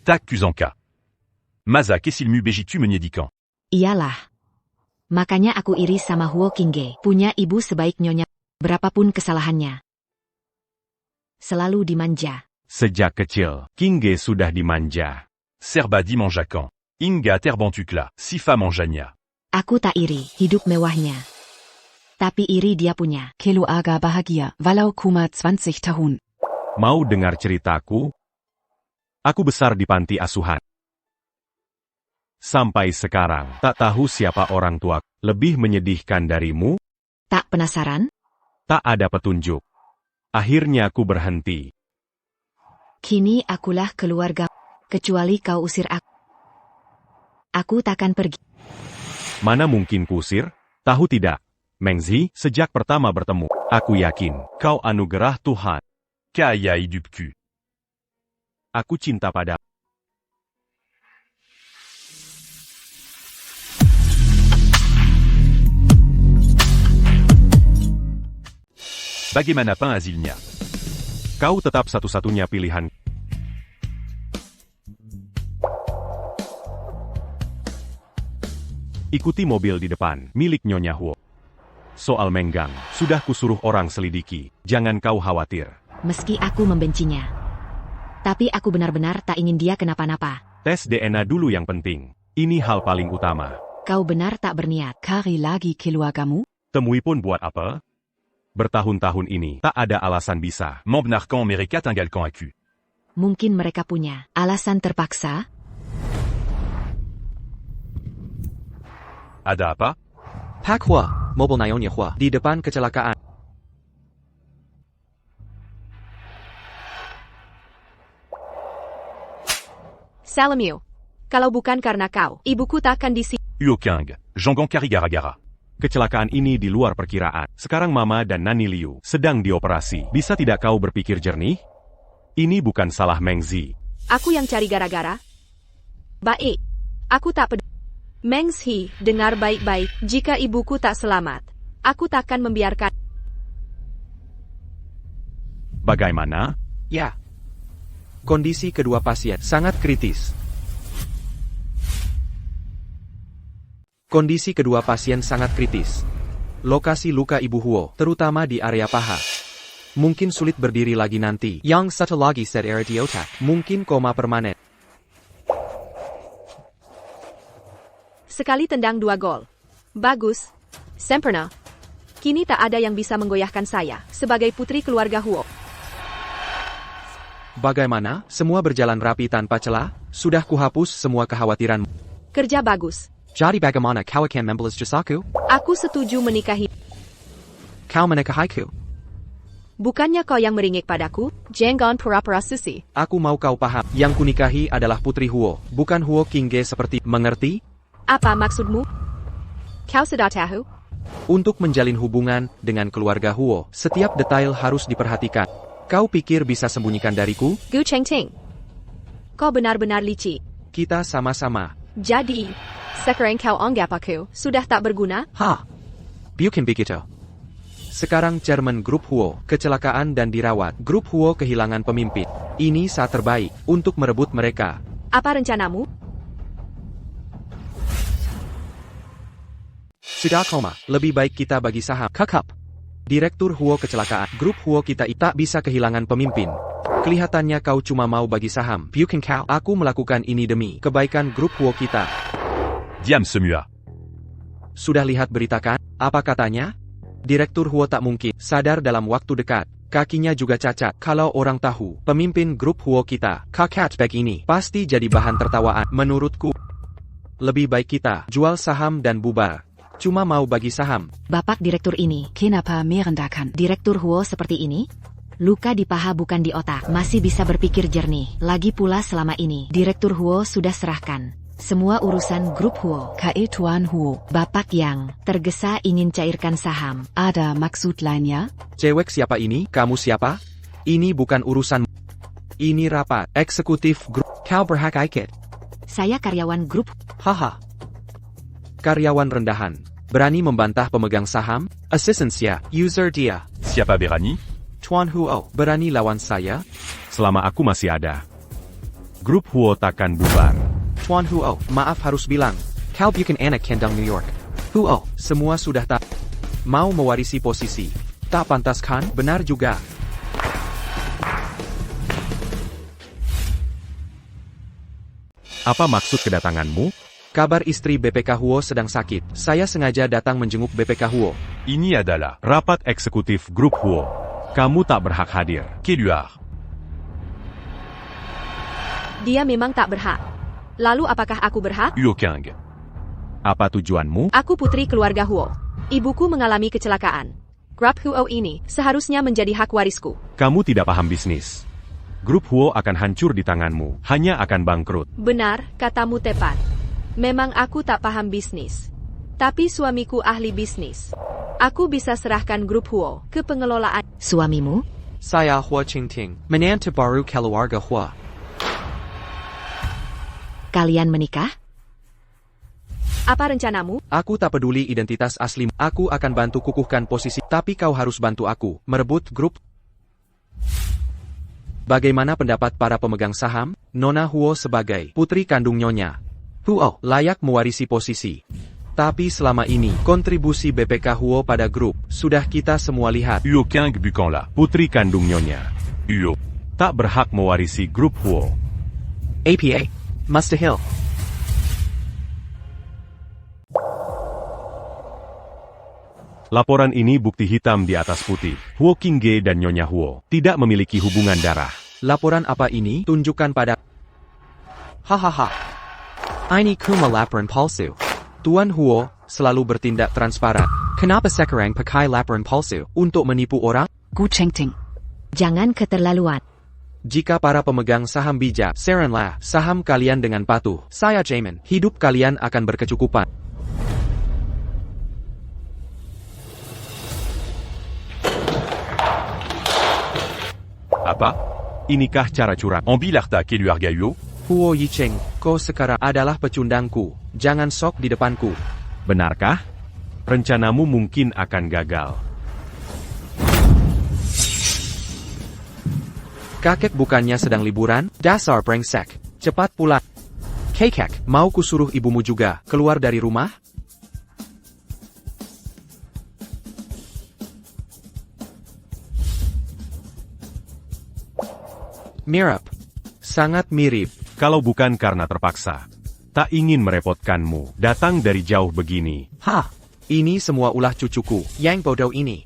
T'accuse en cas. Maza qu'est-il mu bégitu menyedikant. Iyalah. Makanya aku iri sama Huo Qingge. Punya ibu sebaik Nyonya. Berapapun kesalahannya. Selalu dimanja. Sejak kecil, Qingge sudah dimanja. Serba di manjakan. Inga terbantukla, sifa manjanya. Aku tak iri hidup mewahnya. Tapi iri dia punya. Keluarga bahagia, walau cuma 20 tahun. Mau dengar ceritaku? Aku besar di panti asuhan. Sampai sekarang, tak tahu siapa orang tua. Lebih menyedihkan darimu? Tak penasaran? Tak ada petunjuk. Akhirnya aku berhenti. Kini akulah keluarga. Kecuali kau usir aku. Aku takkan pergi. Mana mungkin kusir? Tahu tidak? Mengzi, sejak pertama bertemu, aku yakin kau anugerah Tuhan. Kaya hidupku. Aku cinta pada. Bagaimana pun hasilnya? Kau tetap satu-satunya pilihan. Ikuti mobil di depan, milik Nyonya Huo. Soal Menggang, sudah kusuruh orang selidiki. Jangan kau khawatir. Meski aku membencinya. Tapi aku benar-benar tak ingin dia kenapa-napa. Tes DNA dulu yang penting. Ini hal paling utama. Kau benar tak berniat. Cari lagi keluargamu? Temui pun buat apa? Bertahun-tahun ini, tak ada alasan bisa. Membnarkan mereka tinggalkan aku. Mungkin mereka punya alasan terpaksa? Ada apa? Pak Hua, mobil Nyonya Hua, di depan kecelakaan. Salamiu. Kalau bukan karena kau, ibuku takkan di sini. Uokang, Jongon Kari Gara-Gara. Kecelakaan ini di luar perkiraan. Sekarang Mama dan Nani Liu sedang dioperasi. Bisa tidak kau berpikir jernih? Ini bukan salah Mengzi. Aku yang cari gara-gara? Baik. Aku tak peduli. Meng Zi, dengar baik-baik. Jika ibuku tak selamat, aku takkan membiarkan. Bagaimana? Ya. Kondisi kedua pasien sangat kritis. Kondisi kedua pasien sangat kritis. Lokasi luka Ibu Huo, terutama di area paha. Mungkin sulit berdiri lagi nanti. Yang satu lagi set area di otak. Mungkin koma permanen. Sekali tendang 2 gol. Bagus. Sempurna. Kini tak ada yang bisa menggoyahkan saya, sebagai putri keluarga Huo. Bagaimana? Semua berjalan rapi tanpa celah? Sudah kuhapus semua kekhawatiranmu. Kerja bagus. Jadi bagaimana kau akan membalas jasaku? Aku setuju menikahi. Kau menikahiku. Bukannya kau yang meringik padaku? Jangan pura-pura susi. Aku mau kau paham. Yang kunikahi adalah putri Huo, bukan Huo Qingge seperti. Mengerti? Apa maksudmu? Kau sudah tahu? Untuk menjalin hubungan dengan keluarga Huo, setiap detail harus diperhatikan. Kau pikir bisa sembunyikan dariku? Gu Chengting. Kau benar-benar licik. Kita sama-sama. Jadi, sekarang kau anggap aku sudah tak berguna? Ha! Bukan begitu. Sekarang Chairman Grup Huo kecelakaan dan dirawat. Grup Huo kehilangan pemimpin. Ini saat terbaik untuk merebut mereka. Apa rencanamu? Sudah koma, lebih baik kita bagi saham. Kakap. Direktur Huo kecelakaan. Grup Huo kita tak bisa kehilangan pemimpin. Kelihatannya kau cuma mau bagi saham. Bukan kau. Aku melakukan ini demi kebaikan grup Huo kita. Diam semua. Sudah lihat berita kan? Apa katanya? Direktur Huo tak mungkin sadar dalam waktu dekat. Kakinya juga cacat. Kalau orang tahu, pemimpin grup Huo kita, kakak back ini, pasti jadi bahan tertawaan. Menurutku, lebih baik kita jual saham dan bubar. Cuma mau bagi saham. Bapak direktur ini, Kenapa merendahkan? direktur Huo seperti ini? Luka di paha bukan di otak, masih bisa berpikir jernih. Lagi pula selama ini, direktur Huo sudah serahkan semua urusan grup Huo. KE Tuan Huo. Bapak yang tergesa ingin cairkan saham. Ada maksud lainnya? Cewek siapa ini? Kamu siapa? Ini bukan urusan. Ini rapat eksekutif grup. Kau berhak ikut. Saya karyawan grup. Haha. Karyawan rendahan. Berani membantah pemegang saham? Assistance-nya, user dia. Siapa Berani? Tuan Huo, berani lawan saya? Selama aku masih ada, Grup Huo takkan bubar. Tuan Huo, maaf harus bilang. Kau bukan anak kendang New York. Huo, semua sudah tak mau mewarisi posisi. Tak pantas kan? Benar juga. Apa maksud kedatanganmu? Kabar istri BPK Huo sedang sakit. Saya sengaja datang menjenguk BPK Huo. Ini adalah Rapat eksekutif Grup Huo. Kamu tak berhak hadir. Keluar. Dia memang tak berhak. Lalu apakah aku berhak? Huo King. Apa tujuanmu? Aku putri keluarga Huo. Ibuku mengalami kecelakaan. Grup Huo ini seharusnya menjadi hak warisku. Kamu tidak paham bisnis. Grup Huo akan hancur di tanganmu. Hanya akan bangkrut. Benar, katamu tepat. Memang aku tak paham bisnis. Tapi suamiku ahli bisnis. Aku bisa serahkan grup Huo ke pengelolaan. Suamimu? Saya Huo Qingting, menantu baru keluarga Huo. Kalian menikah? Apa rencanamu? Aku tak peduli identitas aslimu. Aku akan bantu kukuhkan posisi. Tapi kau harus bantu aku merebut grup. Bagaimana pendapat para pemegang saham? Nona Huo sebagai putri kandung Nyonya Huo layak mewarisi posisi. Tapi selama ini, kontribusi BPK Huo pada grup, sudah kita semua lihat. Huo King Bukanlah. Putri kandung Nyonya Huo. tak berhak mewarisi Grup Huo. APA. Mustahil. Laporan ini bukti hitam di atas putih. Huo Qingge dan Nyonya Huo tidak memiliki hubungan darah. Laporan apa ini? Tunjukkan pada... Hahaha. Ini cuma laporan palsu. Tuan Huo selalu bertindak transparan. Kenapa sekarang pakai laporan palsu untuk menipu orang? Gu Chengting. Jangan keterlaluan. Jika para pemegang saham bijak, saranlah saham kalian dengan patuh. Saya jamin, hidup kalian akan berkecukupan. Apa? Inikah cara curang? Ambil harta keluarga Huo? Huo Yicheng, kau sekarang adalah pecundangku. Jangan sok di depanku. Benarkah? Rencanamu mungkin akan gagal. Kakek bukannya sedang liburan? Dasar brengsek. Cepat pulang. Kakek, mau kusuruh ibumu juga keluar dari rumah? Mirip. Sangat mirip. Kalau bukan karena terpaksa. Tak ingin merepotkanmu, datang dari jauh begini. Hah? Ini semua ulah cucuku, yang bodoh ini.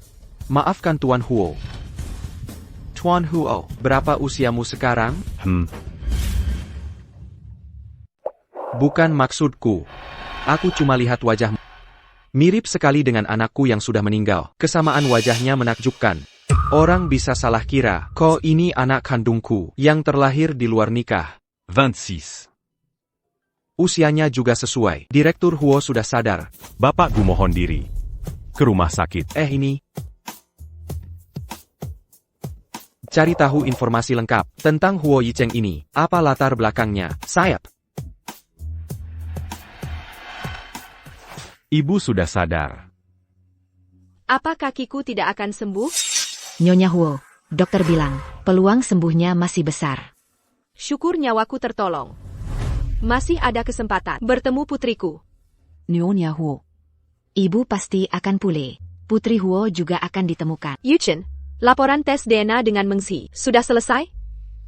Maafkan Tuan Huo. Tuan Huo, berapa usiamu sekarang? Bukan maksudku. Aku cuma lihat wajahmu. Mirip sekali dengan anakku yang sudah meninggal. Kesamaan wajahnya menakjubkan. Orang bisa salah kira, kau ini anak kandungku, yang terlahir di luar nikah. 26. Usianya juga sesuai. Direktur Huo sudah sadar. Bapak Gu mohon diri. Ke rumah sakit. Ini. Cari tahu informasi lengkap tentang Huo Yicheng ini. Apa latar belakangnya? Sayap. Ibu sudah sadar. Apa kakiku tidak akan sembuh? Nyonya Huo, dokter bilang, peluang sembuhnya masih besar. Syukur nyawaku tertolong. Masih ada kesempatan bertemu putriku. Nyonya Huo. Ibu pasti akan pulih. Putri Huo juga akan ditemukan. Yuchen, laporan tes DNA dengan Mengzi sudah selesai?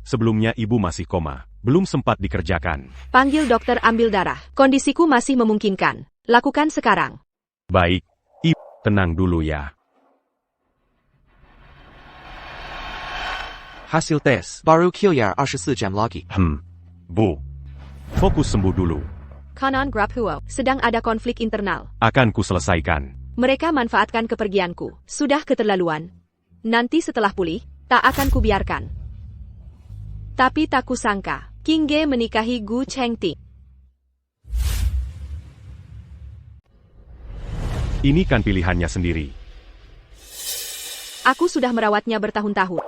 Sebelumnya ibu masih koma. Belum sempat dikerjakan. Panggil dokter ambil darah. Kondisiku masih memungkinkan. Lakukan sekarang. Baik. Ibu, tenang dulu ya. Hasil tes baru Qiyar 24 jam lagi. Bu. Fokus sembuh dulu. Kanan Grab Huo sedang ada konflik internal. Akan ku selesaikan. Mereka manfaatkan kepergianku. Sudah keterlaluan. Nanti setelah pulih, tak akan kubiarkan. Tapi tak kusangka, King Ge menikahi Gu Chengti. Ini kan pilihannya sendiri. Aku sudah merawatnya bertahun-tahun.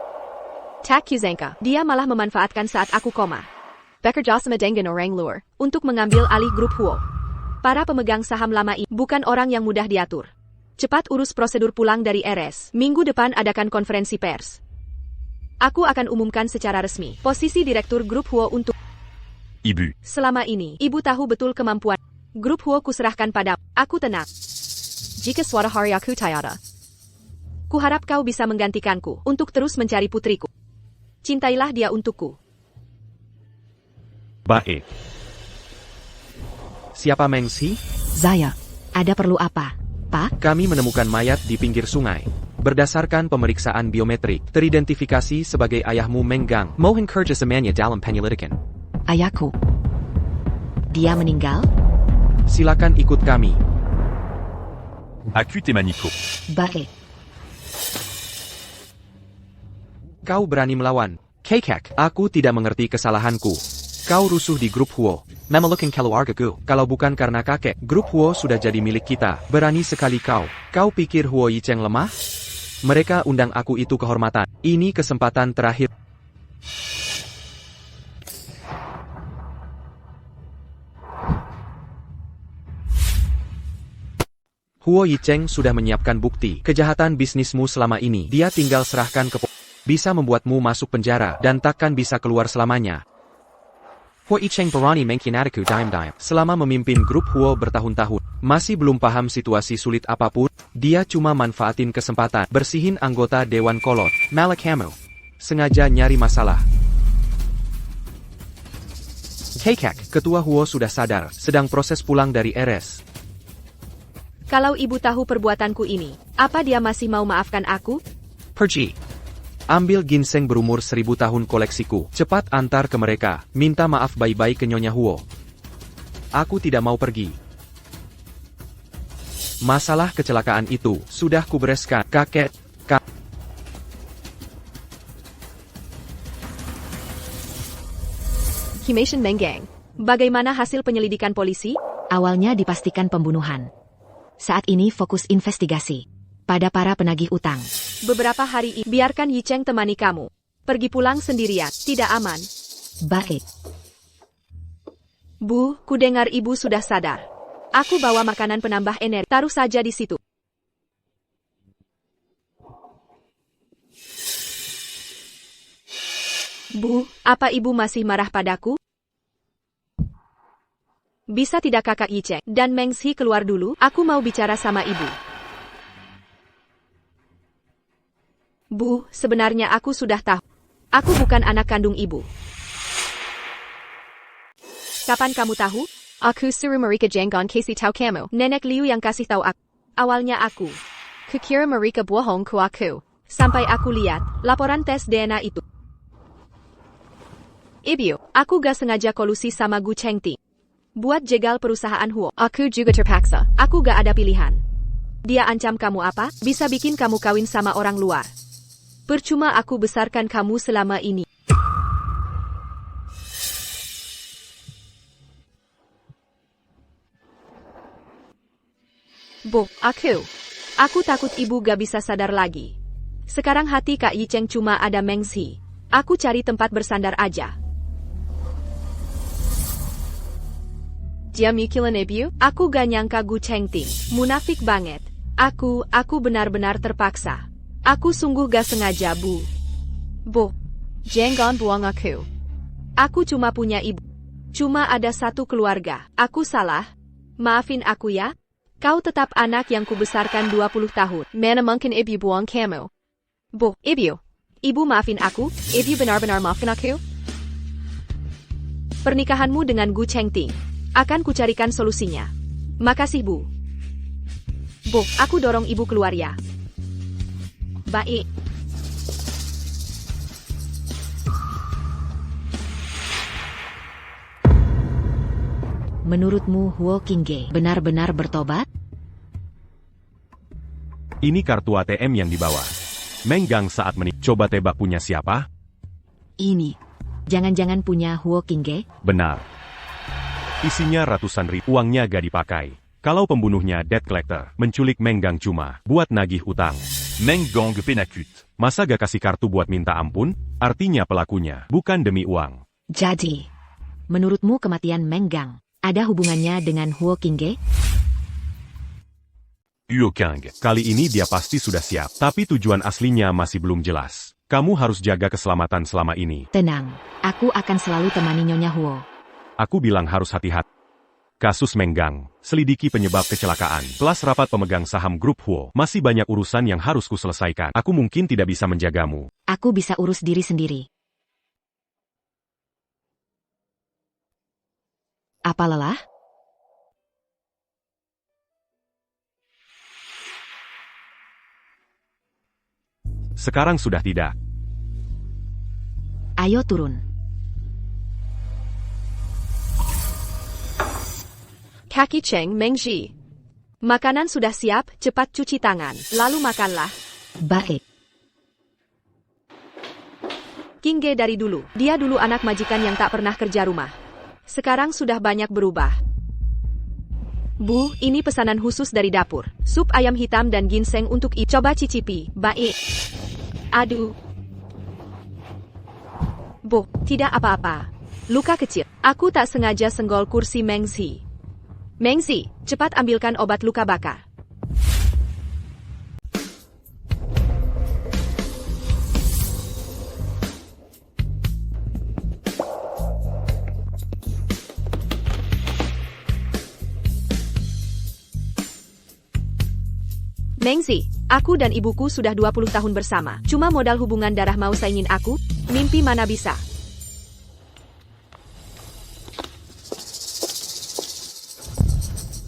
Tak Kuzengka, dia malah memanfaatkan saat aku koma. Becker Josama Dengan orang luar, untuk mengambil alih grup Huo. Para pemegang saham lama ini bukan orang yang mudah diatur. Cepat urus prosedur pulang dari RS. Minggu depan adakan konferensi pers. Aku akan umumkan secara resmi posisi direktur grup Huo untuk... Ibu. Selama ini, ibu tahu betul kemampuan. Grup Huo kuserahkan padamu. Aku tenang. Jika suatu hari aku tiada, kuharap kau bisa menggantikanku untuk terus mencari putriku. Cintailah dia untukku. Baik. Siapa Mengzi? Saya. Ada perlu apa, Pak? Kami menemukan mayat di pinggir sungai. Berdasarkan pemeriksaan biometrik, teridentifikasi sebagai ayahmu Menggang. Mohon kerjasamanya dalam penyelidikan. Ayahku. Dia meninggal? Silakan ikut kami. Acute et Manico. Baik. Kau berani melawan. Kekek, aku tidak mengerti kesalahanku. Kau rusuh di grup Huo. Memelukkan keluargaku. Kalau bukan karena kakek, grup Huo sudah jadi milik kita. Berani sekali kau. Kau pikir Huo Yicheng lemah? Mereka undang aku itu kehormatan. Ini kesempatan terakhir. Huo Yicheng sudah menyiapkan bukti kejahatan bisnismu selama ini. Dia tinggal serahkan ke bisa membuatmu masuk penjara dan takkan bisa keluar selamanya. Huo Yicheng berani mengkhianatiku daim-daim. Selama memimpin grup Huo bertahun-tahun, masih belum paham situasi sulit apapun. Dia cuma manfaatin kesempatan bersihin anggota Dewan Kolot. Malakamu sengaja nyari masalah. Kekek, ketua Huo sudah sadar, sedang proses pulang dari RS. Kalau ibu tahu perbuatanku ini, apa dia masih mau maafkan aku? Pergi. Ambil ginseng berumur 1000 tahun koleksiku. Cepat antar ke mereka. Minta maaf baik-baik ke Nyonya Huo. Aku tidak mau pergi. Masalah kecelakaan itu sudah kubereskan. Kakek. Himation Menggang. Bagaimana hasil penyelidikan polisi? Awalnya dipastikan pembunuhan. Saat ini fokus investigasi pada para penagih utang. Beberapa hari ini, biarkan Yicheng temani kamu. Pergi pulang sendirian, tidak aman. Baik. Bu, ku dengar ibu sudah sadar. Aku bawa makanan penambah energi, taruh saja di situ. Bu, apa ibu masih marah padaku? Bisa tidak kakak Yicheng dan Mengzi keluar dulu? Aku mau bicara sama ibu. Bu, sebenarnya aku sudah tahu. Aku bukan anak kandung ibu. Kapan kamu tahu? Aku suruh mereka jangan kasih tahu kamu. Nenek Liu yang kasih tahu aku. Awalnya aku kukira mereka bohong ke aku. Sampai aku lihat laporan tes DNA itu. Ibu, aku gak sengaja kolusi sama Gu Chengting. Buat jegal perusahaan Huo. Aku juga terpaksa. Aku gak ada pilihan. Dia ancam kamu apa? Bisa bikin kamu kawin sama orang luar. Percuma aku besarkan kamu selama ini. Bo, aku takut ibu gak bisa sadar lagi. Sekarang hati Kak Yicheng cuma ada Mengzi. Aku cari tempat bersandar aja. Dia mikirin ibu? Aku gak nyangka Gu Chengting. Munafik banget. Aku benar-benar terpaksa. Aku sungguh gak sengaja, Bu. Bo, jangan buang aku. Aku cuma punya ibu. Cuma ada satu keluarga. Aku salah. Maafin aku ya. Kau tetap anak yang kubesarkan 20 tahun. Mana mungkin ibu buang kamu? Bo, ibu maafin aku. Ibu benar-benar maafin aku. Pernikahanmu dengan Gu Chengting. Akan kucarikan solusinya. Makasih, Bu. Bo, aku dorong ibu keluar ya. Baik. Menurutmu Huo Qingge benar-benar bertobat? Ini kartu ATM yang dibawa. Menggang saat coba tebak punya siapa? Ini. Jangan-jangan punya Huo Qingge? Benar. Isinya ratusan ribu, uangnya gak dipakai. Kalau pembunuhnya debt collector, menculik Menggang cuma buat nagih utang. Meng Gang penakut. Masa gak kasih kartu buat minta ampun? Artinya pelakunya bukan demi uang. Jadi, menurutmu kematian Menggang ada hubungannya dengan Huo Qingge? Huo Qingge. Kali ini dia pasti sudah siap, tapi tujuan aslinya masih belum jelas. Kamu harus jaga keselamatan selama ini. Tenang, aku akan selalu temani Nyonya Huo. Aku bilang harus hati-hati. Kasus Menggang, selidiki penyebab kecelakaan, kelas rapat pemegang saham grup Huo, masih banyak urusan yang harus kuselesaikan. Aku mungkin tidak bisa menjagamu. Aku bisa urus diri sendiri. Apa lelah? Sekarang sudah tidak. Ayo turun. Kaki Cheng Mengzi. Makanan sudah siap, cepat cuci tangan, lalu makanlah. Baik. Qingge dari dulu. Dia dulu anak majikan yang tak pernah kerja rumah. Sekarang sudah banyak berubah. Bu, ini pesanan khusus dari dapur. Sup ayam hitam dan ginseng untuk coba cicipi. Baik. Aduh. Bu, tidak apa-apa. Luka kecil. Aku tak sengaja senggol kursi Mengzi. Mengzi, cepat ambilkan obat luka bakar. Mengzi, aku dan ibuku sudah 20 tahun bersama. Cuma modal hubungan darah mau saingin aku? Mimpi mana bisa?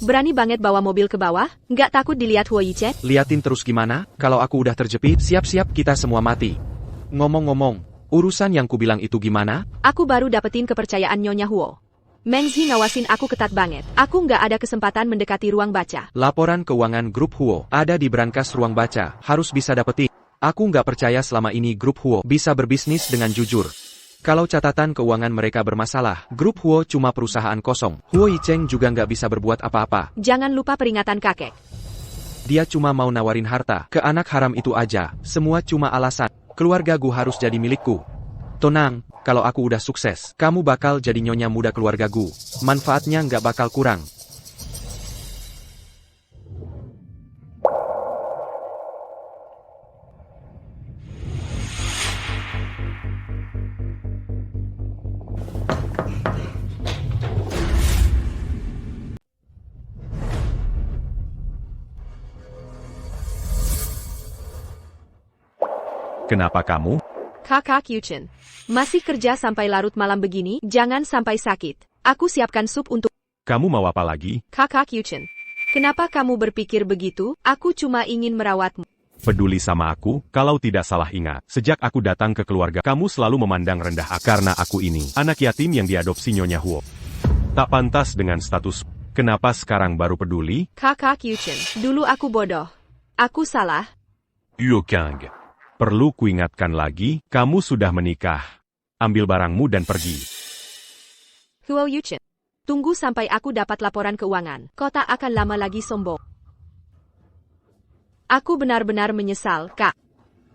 Berani banget bawa mobil ke bawah? Nggak takut dilihat Huo Yicheng? Liatin terus gimana, kalau aku udah terjepit, siap-siap kita semua mati. Ngomong-ngomong, urusan yang kubilang itu gimana? Aku baru dapetin kepercayaan Nyonya Huo. Mengzi ngawasin aku ketat banget. Aku nggak ada kesempatan mendekati ruang baca. Laporan keuangan grup Huo ada di brankas ruang baca, harus bisa dapetin. Aku nggak percaya selama ini grup Huo bisa berbisnis dengan jujur. Kalau catatan keuangan mereka bermasalah, grup Huo cuma perusahaan kosong. Huo Yicheng juga nggak bisa berbuat apa-apa. Jangan lupa peringatan kakek. Dia cuma mau nawarin harta ke anak haram itu aja. Semua cuma alasan. Keluarga Gu harus jadi milikku. Tenang, kalau aku udah sukses, kamu bakal jadi nyonya muda keluarga Gu. Manfaatnya nggak bakal kurang. Kenapa kamu? Kakak Yuchen. Masih kerja sampai larut malam begini? Jangan sampai sakit. Aku siapkan sup untuk Kamu mau apa lagi? Kakak Yuchen. Kenapa kamu berpikir begitu? Aku cuma ingin merawatmu. Peduli sama aku? Kalau tidak salah ingat, sejak aku datang ke keluarga, kamu selalu memandang rendah aku. Karena aku ini, anak yatim yang diadopsi Nyonya Huo. Tak pantas dengan status. Kenapa sekarang baru peduli? Kakak Yuchen. Dulu aku bodoh. Aku salah. Huo King. Perlu kuingatkan lagi, kamu sudah menikah. Ambil barangmu dan pergi. Huo Yuchen. Tunggu sampai aku dapat laporan keuangan. Kau tak akan lama lagi sombong. Aku benar-benar menyesal, Kak.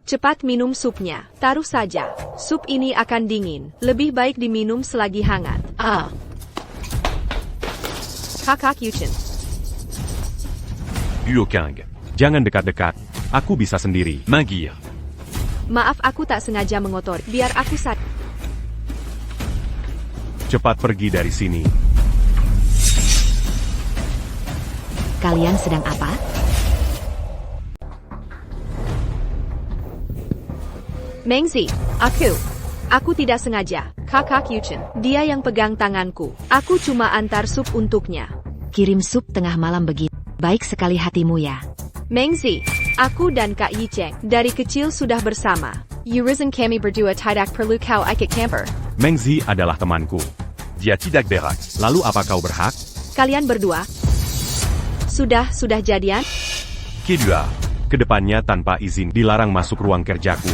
Cepat minum supnya. Taruh saja. Sup ini akan dingin. Lebih baik diminum selagi hangat. Kakak Yuchen. Huo King. Jangan dekat-dekat. Aku bisa sendiri. Mingir. Maaf aku tak sengaja mengotori. Biar aku sadar. Cepat pergi dari sini. Kalian sedang apa? Mengzi, aku tidak sengaja. Kakak Yuchen, dia yang pegang tanganku. Aku cuma antar sup untuknya. Kirim sup tengah malam begitu. Baik sekali hatimu ya. Mengzi, aku dan Kak Yicheng dari kecil sudah bersama. Yurizen kami berdua tidak perlu kau ikut camper. Mengzi adalah temanku. Dia tidak berak. Lalu apa kau berhak? Kalian berdua sudah jadian? Kedua. Kedepannya tanpa izin dilarang masuk ruang kerjaku.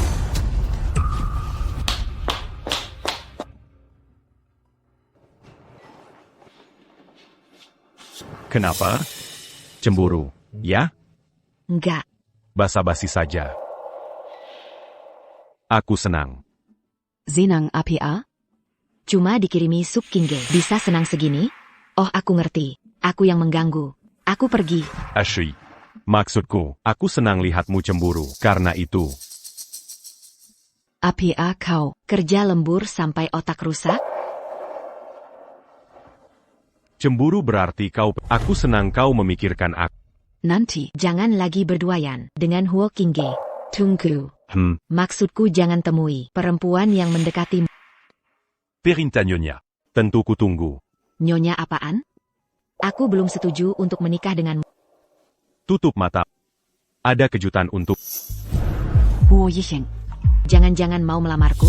Kenapa? Cemburu, ya? Enggak. Basa-basi saja. Aku senang. Senang APA? Cuma dikirimi sup Kingge. Bisa senang segini? Oh, aku ngerti. Aku yang mengganggu. Aku pergi. Ashui. Maksudku, aku senang lihatmu cemburu. Karena itu, APA kau. Kerja lembur sampai otak rusak? cemburu berarti kau. Aku senang kau memikirkan aku. Nanti. Jangan lagi berduaan dengan Huo Kingge. Tunggu. Maksudku jangan temui perempuan yang mendekati Perinta Nyonya. Tentu kutunggu. Nyonya apaan? Aku belum setuju untuk menikah denganmu. Tutup mata. Ada kejutan untuk. Huo Yicheng. Jangan-jangan mau melamarku?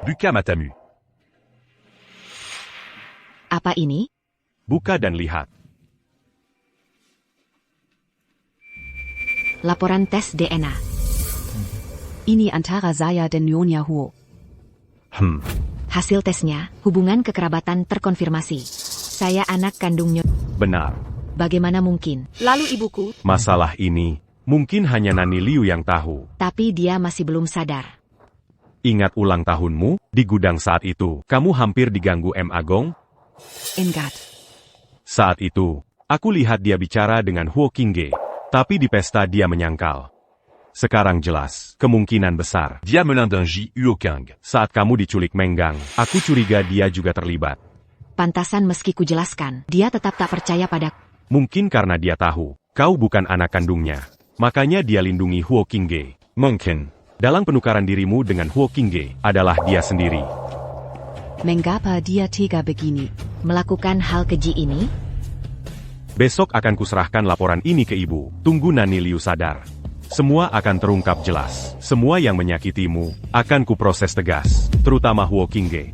Buka matamu. Apa ini? Buka dan lihat. Laporan tes DNA. Ini antara saya dan Nyonya Huo. Hasil tesnya, hubungan kekerabatan terkonfirmasi. Saya anak kandung Nyonya. Benar. Bagaimana mungkin? Lalu ibuku, Masalah ini, mungkin hanya Nani Liu yang tahu. Tapi dia masih belum sadar. Ingat ulang tahunmu, di gudang saat itu, kamu hampir diganggu M. Agong? Engat. Saat itu, aku lihat dia bicara dengan Huo Qingge. Tapi di pesta dia menyangkal. Sekarang jelas, kemungkinan besar. Dia melandingi Huo King. Saat kamu diculik Menggang, aku curiga dia juga terlibat. Pantasan meski kujelaskan, dia tetap tak percaya padaku. Mungkin karena dia tahu, kau bukan anak kandungnya. Makanya dia lindungi Huo Qingge. Mungkin, dalam penukaran dirimu dengan Huo Qingge, adalah dia sendiri. Mengapa dia tega begini? Melakukan hal keji ini? Besok akan kuserahkan laporan ini ke ibu. Tunggu Nani Liu sadar. Semua akan terungkap jelas. Semua yang menyakitimu, akan kuproses tegas. Terutama Huo Qingge.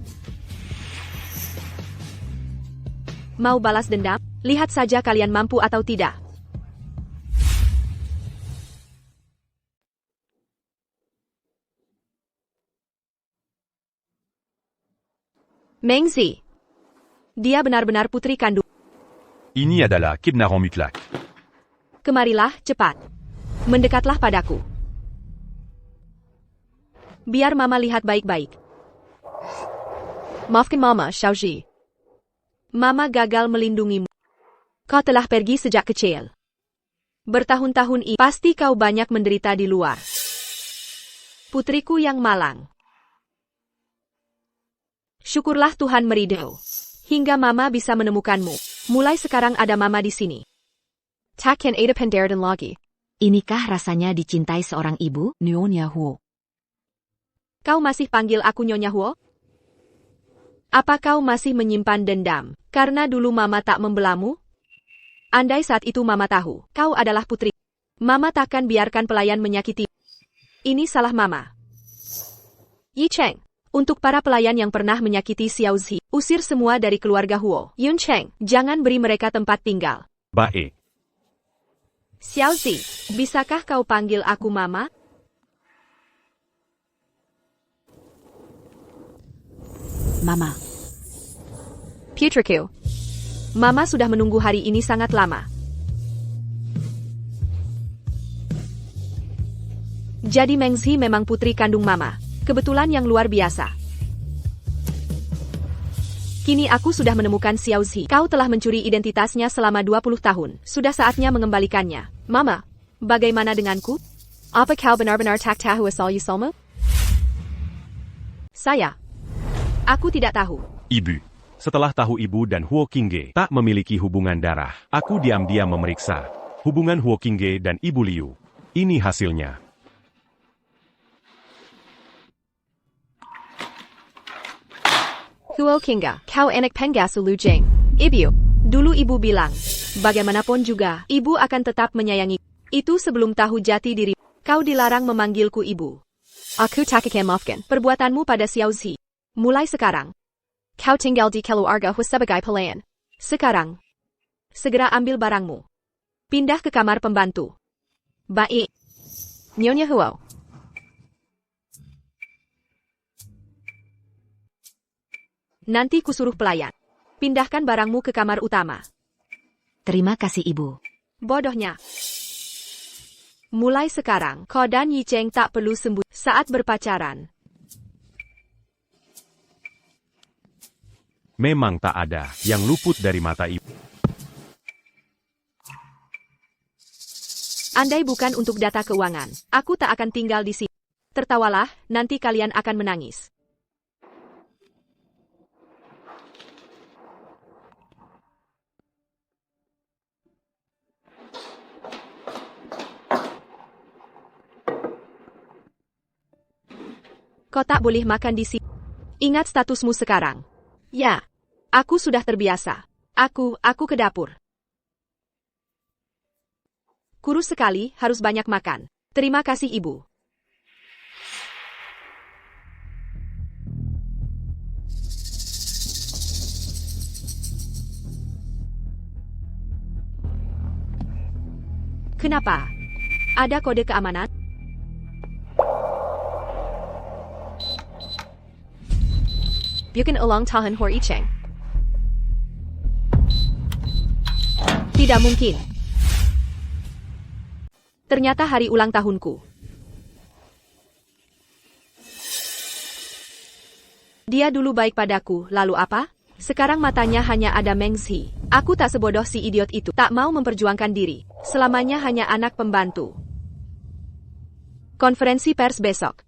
mau balas dendam? Lihat saja kalian mampu atau tidak. Mengzi. Dia benar-benar putri kandung. Ini adalah Kibnaran mutlak. Kemarilah, cepat. Mendekatlah padaku. Biar Mama lihat baik-baik. Maafkan Mama, Xiaoji. Mama gagal melindungimu. Kau telah pergi sejak kecil. Bertahun-tahun ini, pasti kau banyak menderita di luar. Putriku yang malang. Syukurlah Tuhan meridau. Hingga Mama bisa menemukanmu. Mulai sekarang ada Mama di sini. Takkan ada penderatan lagi. Inikah rasanya dicintai seorang ibu? Nyonya Huo. Kau masih panggil aku Nyonya Huo? Apa kau masih menyimpan dendam, karena dulu Mama tak membelamu? Andai saat itu Mama tahu, kau adalah putri. Mama takkan biarkan pelayan menyakiti. Ini salah Mama. Yi Cheng, untuk para pelayan yang pernah menyakiti Xiao Zi, usir semua dari keluarga Huo. Yun Cheng, jangan beri mereka tempat tinggal. Baik. Xiao Zi, bisakah kau panggil aku Mama? Mama. Putriku, Mama sudah menunggu hari ini sangat lama. Jadi Mengzi memang putri kandung Mama. Kebetulan yang luar biasa. Kini aku sudah menemukan Xiao Zi. Kau telah mencuri identitasnya selama 20 tahun. Sudah saatnya mengembalikannya. Mama, bagaimana denganku? Apa kau benar-benar tak tahu asal usulmu? Saya. Aku tidak tahu. Ibu. Setelah tahu ibu dan Huo Qingge tak memiliki hubungan darah, aku diam-diam memeriksa hubungan Huo Qingge dan Ibu Liu. Ini hasilnya. Huo Qingge, kau enak penggasu Lu Jing. Ibu, dulu ibu bilang, bagaimanapun juga, ibu akan tetap menyayangi. Itu sebelum tahu jati diri. Kau dilarang memanggilku ibu. Aku tak akan maafkan perbuatanmu pada Xiao Zi. Mulai sekarang, kau tinggal di keluarga Hu sebagai pelayan. Sekarang, segera ambil barangmu. Pindah ke kamar pembantu. Baik. Nyonya Huo. Nanti kusuruh pelayan. Pindahkan barangmu ke kamar utama. Terima kasih ibu. Bodohnya. Mulai sekarang, kau dan Yi Cheng tak perlu sembunyi saat berpacaran. Memang tak ada yang luput dari mata ibu. Andai bukan untuk data keuangan, aku tak akan tinggal di sini. Tertawalah, nanti kalian akan menangis. Kau tak boleh makan di sini. Ingat statusmu sekarang. Ya, aku sudah terbiasa. Aku ke dapur. Kurus sekali, harus banyak makan. Terima kasih ibu. Kenapa? Ada kode keamanan? Bukan ulang tahun Hor Icheng. Tidak mungkin. Ternyata hari ulang tahunku. Dia dulu baik padaku, lalu apa? Sekarang matanya hanya ada Mengzi. Aku tak sebodoh si idiot itu. Tak mau memperjuangkan diri. Selamanya hanya anak pembantu. Konferensi pers besok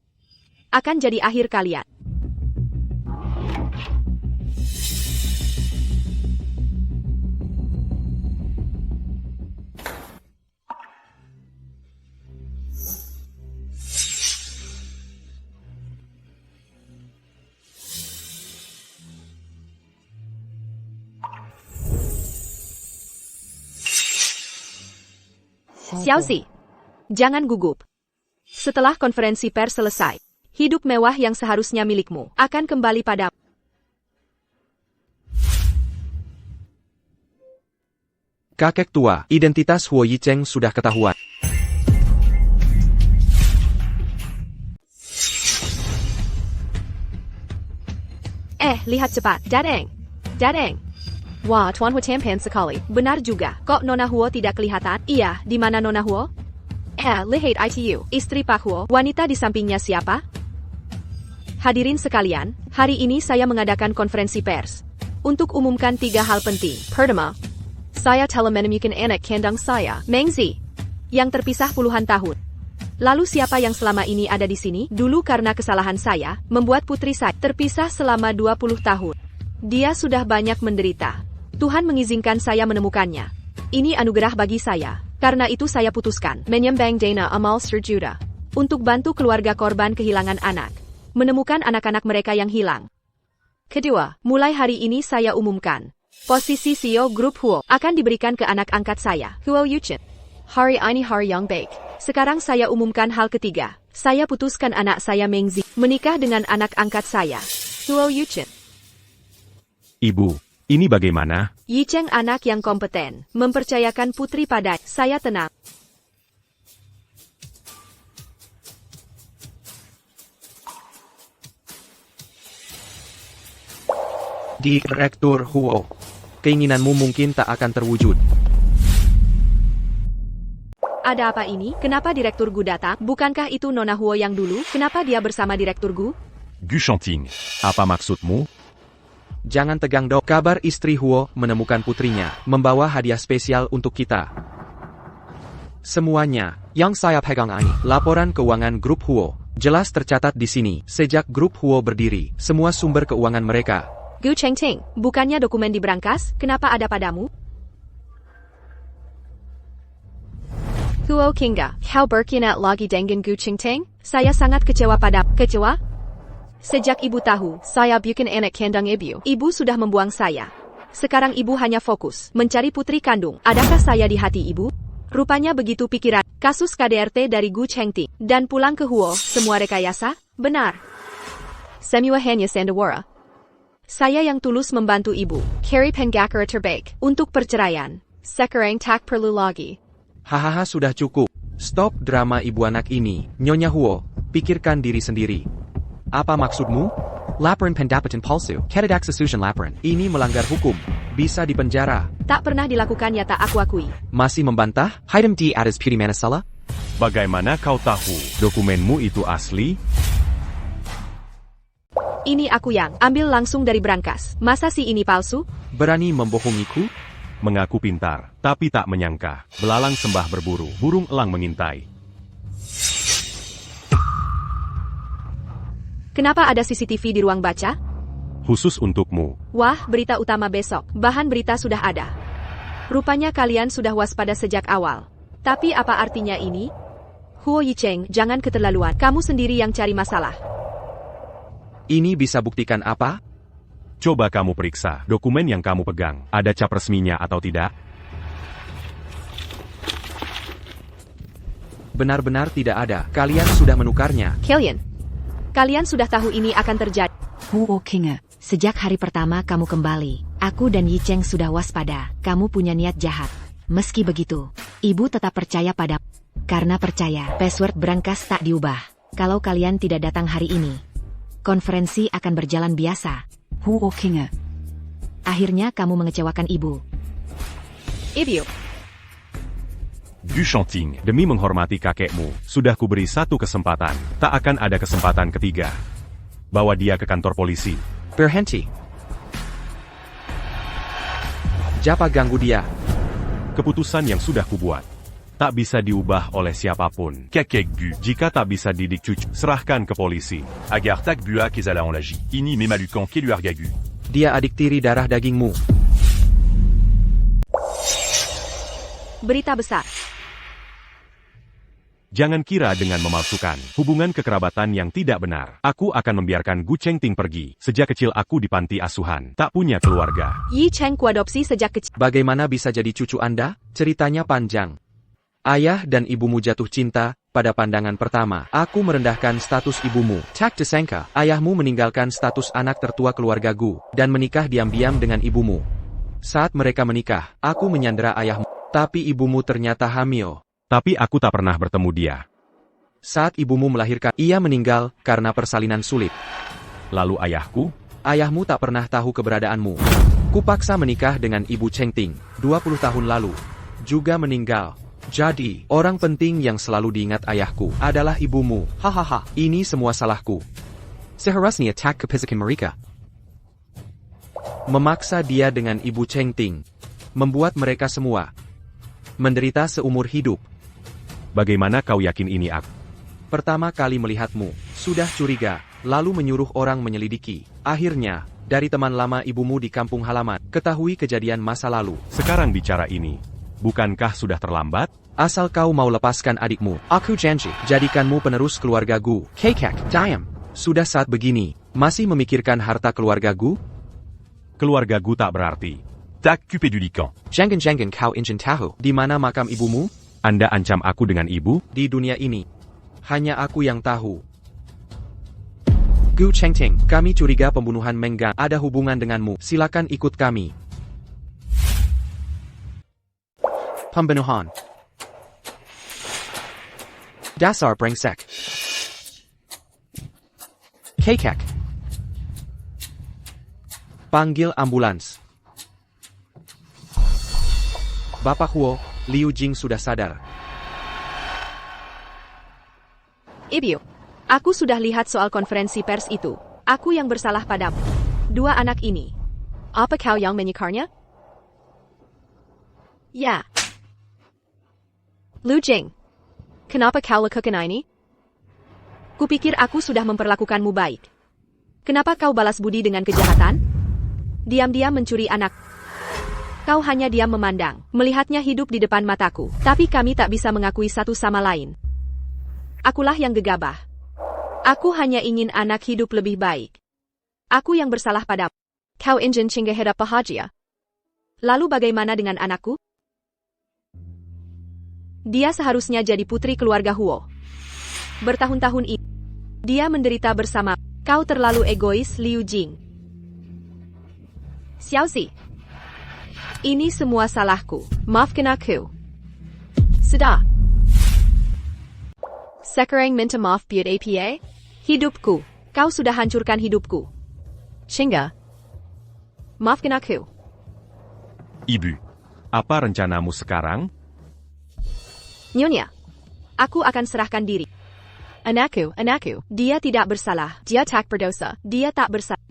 akan jadi akhir kalian. Xiao Zi, jangan gugup. Setelah konferensi pers selesai, hidup mewah yang seharusnya milikmu akan kembali padamu. Kakek tua, identitas Huo Yicheng sudah ketahuan. Lihat cepat, Dadeng. Dadeng. Wah, Tuan Huo tampan sekali. Benar juga. Kok Nona Huo tidak kelihatan? Iya, di mana Nona Huo? Lihat ITU. Istri Pak Huo. Wanita di sampingnya siapa? Hadirin sekalian, hari ini saya mengadakan konferensi pers. Untuk umumkan 3 hal penting. Pertama, saya telah menemukan anak kandung saya, Mengzi, yang terpisah puluhan tahun. Lalu siapa yang selama ini ada di sini? Dulu karena kesalahan saya, membuat putri saya terpisah selama 20 tahun. Dia sudah banyak menderita. Tuhan mengizinkan saya menemukannya. Ini anugerah bagi saya. Karena itu saya putuskan menyembah Dana Amal Serjuda untuk bantu keluarga korban kehilangan anak. Menemukan anak-anak mereka yang hilang. Kedua, mulai hari ini saya umumkan. Posisi CEO Grup Huo akan diberikan ke anak angkat saya, Huo Yuchen. Hari ini hari yang baik. Sekarang saya umumkan hal ketiga. Saya putuskan anak saya Mengzi menikah dengan anak angkat saya, Huo Yuchen. Ibu, ini bagaimana? Yicheng anak yang kompeten, mempercayakan putri pada saya tenang. Direktur Huo, keinginanmu mungkin tak akan terwujud. Ada apa ini? Kenapa Direktur Gu datang? Bukankah itu Nona Huo yang dulu? Kenapa dia bersama Direktur Gu? Gu Shanting. Apa maksudmu? Jangan tegang dok. Kabar istri Huo menemukan putrinya, membawa hadiah spesial untuk kita. Semuanya yang saya pegang ini, laporan keuangan Grup Huo, jelas tercatat di sini. Sejak Grup Huo berdiri, semua sumber keuangan mereka. Gu Chengting, bukannya dokumen di brankas? Kenapa ada padamu? Huo Kinga, kau berkhianat lagi dengan Gu Chengting? Saya sangat kecewa pada kecewa? Sejak ibu tahu, saya bukan anak kandung ibu. Ibu sudah membuang saya. Sekarang ibu hanya fokus mencari putri kandung. Adakah saya di hati ibu? Rupanya begitu pikiran. Kasus KDRT dari Gu Chengting dan pulang ke Huo, semua rekayasa? Benar. Semua hanya sandiwara. Saya yang tulus membantu ibu. Cari pengacara terbaik untuk perceraian. Sekarang tak perlu lagi. Hahaha sudah cukup. Stop drama ibu anak ini. Nyonya Huo, pikirkan diri sendiri. Apa maksudmu? Laporan pendapatan palsu. Ketidak sesuaian laporan. Ini melanggar hukum. Bisa dipenjara. Tak pernah dilakukan ya tak aku akui. Masih membantah? Hitam di atas putih mana salah? Bagaimana kau tahu dokumenmu itu asli? Ini aku yang ambil langsung dari brankas. Masa sih ini palsu? Berani membohongiku? Mengaku pintar, tapi tak menyangka. Belalang sembah berburu, burung elang mengintai. Kenapa ada CCTV di ruang baca? Khusus untukmu. Wah, berita utama besok. Bahan berita sudah ada. Rupanya kalian sudah waspada sejak awal. Tapi apa artinya ini? Huo Yicheng, jangan keterlaluan. Kamu sendiri yang cari masalah. Ini bisa buktikan apa? Coba kamu periksa dokumen yang kamu pegang. Ada cap resminya atau tidak? Benar-benar tidak ada. Kalian sudah menukarnya. Kalian sudah tahu ini akan terjadi. Huo Kinga, sejak hari pertama kamu kembali, aku dan Yicheng sudah waspada. Kamu punya niat jahat. Meski begitu, ibu tetap percaya pada. Karena percaya, password brankas tak diubah. Kalau kalian tidak datang hari ini, konferensi akan berjalan biasa. Huo Kinga. Akhirnya kamu mengecewakan ibu. Ibu. Gu Shanting, demi menghormati kakekmu, sudah kuberi satu kesempatan. Tak akan ada kesempatan ketiga. Bawa dia ke kantor polisi. Berhenti. Japa ganggu dia. Keputusan yang sudah kubuat tak bisa diubah oleh siapapun. Kakek Gu. Jika tak bisa didik cucu, serahkan ke polisi. Agar tak bua kezala en lagi. Ini memalukan keluarga Gu. Dia adik tiri darah dagingmu. Berita besar. Jangan kira dengan memalsukan hubungan kekerabatan yang tidak benar, aku akan membiarkan Gu Chengting pergi. Sejak kecil aku di panti asuhan, tak punya keluarga. Yicheng kuadopsi sejak kecil. Bagaimana bisa jadi cucu Anda? Ceritanya panjang. Ayah dan ibumu jatuh cinta pada pandangan pertama. Aku merendahkan status ibumu. Tak disangka. Ayahmu meninggalkan status anak tertua keluarga Gu dan menikah diam-diam dengan ibumu. Saat mereka menikah, aku menyandera ayahmu. Tapi ibumu ternyata hamil. Tapi aku tak pernah bertemu dia. Saat ibumu melahirkan, ia meninggal karena persalinan sulit. Lalu ayahku? Ayahmu tak pernah tahu keberadaanmu. Kupaksa menikah dengan ibu Chengting 20 tahun lalu. Juga meninggal. Jadi, orang penting yang selalu diingat ayahku adalah ibumu. Hahaha, ini semua salahku. Seharusnya tak kepisakan mereka. Memaksa dia dengan ibu Chengting. Membuat mereka semua menderita seumur hidup. Bagaimana kau yakin ini aku? Pertama kali melihatmu, sudah curiga, lalu menyuruh orang menyelidiki. Akhirnya, dari teman lama ibumu di kampung halaman, ketahui kejadian masa lalu. Sekarang bicara ini, bukankah sudah terlambat? Asal kau mau lepaskan adikmu, aku janji, jadikanmu penerus keluarga Gu. Kekek, diam. Sudah saat begini, masih memikirkan harta keluarga Gu? Keluarga Gu tak berarti. Tac cupé du Lican. Jangan kau ingin tahu. Di mana makam ibumu? Anda ancam aku dengan ibu? Di dunia ini, hanya aku yang tahu. Gu Chengting. Kami curiga pembunuhan Meng Gang ada hubungan denganmu. Silakan ikut kami. Pembunuhan. Dasar brengsek. Kekek. Panggil ambulans. Bapak Huo, Liu Jing sudah sadar. Ibu, aku sudah lihat soal konferensi pers itu. Aku yang bersalah padamu. Dua anak ini. Apa kau yang menyekarnya? Ya. Liu Jing, kenapa kau lakukan ini? Kupikir aku sudah memperlakukanmu baik. Kenapa kau balas budi dengan kejahatan? Diam-diam mencuri anak. Kau hanya diam memandang, melihatnya hidup di depan mataku. Tapi kami tak bisa mengakui satu sama lain. Akulah yang gegabah. Aku hanya ingin anak hidup lebih baik. Aku yang bersalah padamu. Kau ingin hingga hidup bahagia. Lalu bagaimana dengan anakku? Dia seharusnya jadi putri keluarga Huo. Bertahun-tahun ini, dia menderita bersama. Kau terlalu egois, Liu Jing. Xiaoxi. Ini semua salahku. Maafkan aku. Sudah. Sekarang minta maaf buat apa? Hidupku. Kau sudah hancurkan hidupku. Shinga. Maafkan aku. Ibu, apa rencanamu sekarang? Nyonya. Aku akan serahkan diri. Anakku. Dia tidak bersalah. Dia tak berdosa. Dia tak bersalah.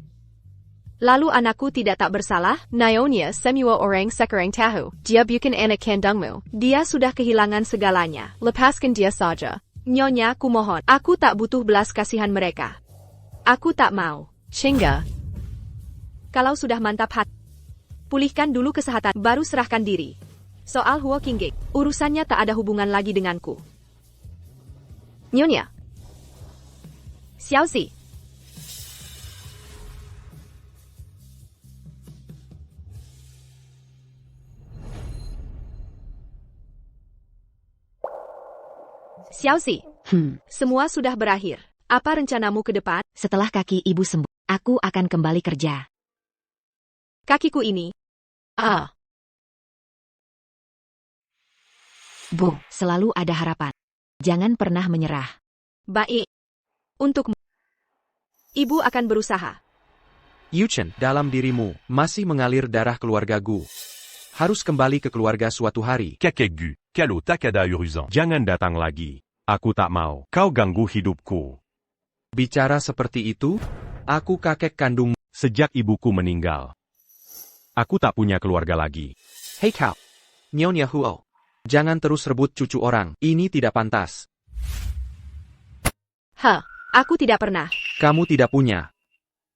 Lalu anakku tak bersalah? Nyonya, semua orang sekarang tahu. Dia bukan anak kandungmu. Dia sudah kehilangan segalanya. Lepaskan dia saja. Nyonya, kumohon. Aku tak butuh belas kasihan mereka. Aku tak mau. Shinga. Kalau sudah mantap hati, pulihkan dulu kesehatan, baru serahkan diri. Soal Huo Qinggek, urusannya tak ada hubungan lagi denganku. Nyonya. Xiaoxi. Xiaoxi, semua sudah berakhir. Apa rencanamu ke depan? Setelah kaki ibu sembuh, aku akan kembali kerja. Kakiku ini. Bu, selalu ada harapan. Jangan pernah menyerah. Baik. Untukmu. Ibu akan berusaha. Yuchen, dalam dirimu, masih mengalir darah keluarga Gu. Harus kembali ke keluarga suatu hari. Kakek Gu. Kalo Takada Uruzan. Jangan datang lagi. Aku tak mau. Kau ganggu hidupku. Bicara seperti itu, aku kakek kandungmu. Sejak ibuku meninggal, aku tak punya keluarga lagi. Hei kau, Nyonya Huo. Jangan terus rebut cucu orang, ini tidak pantas. Aku tidak pernah. Kamu tidak punya.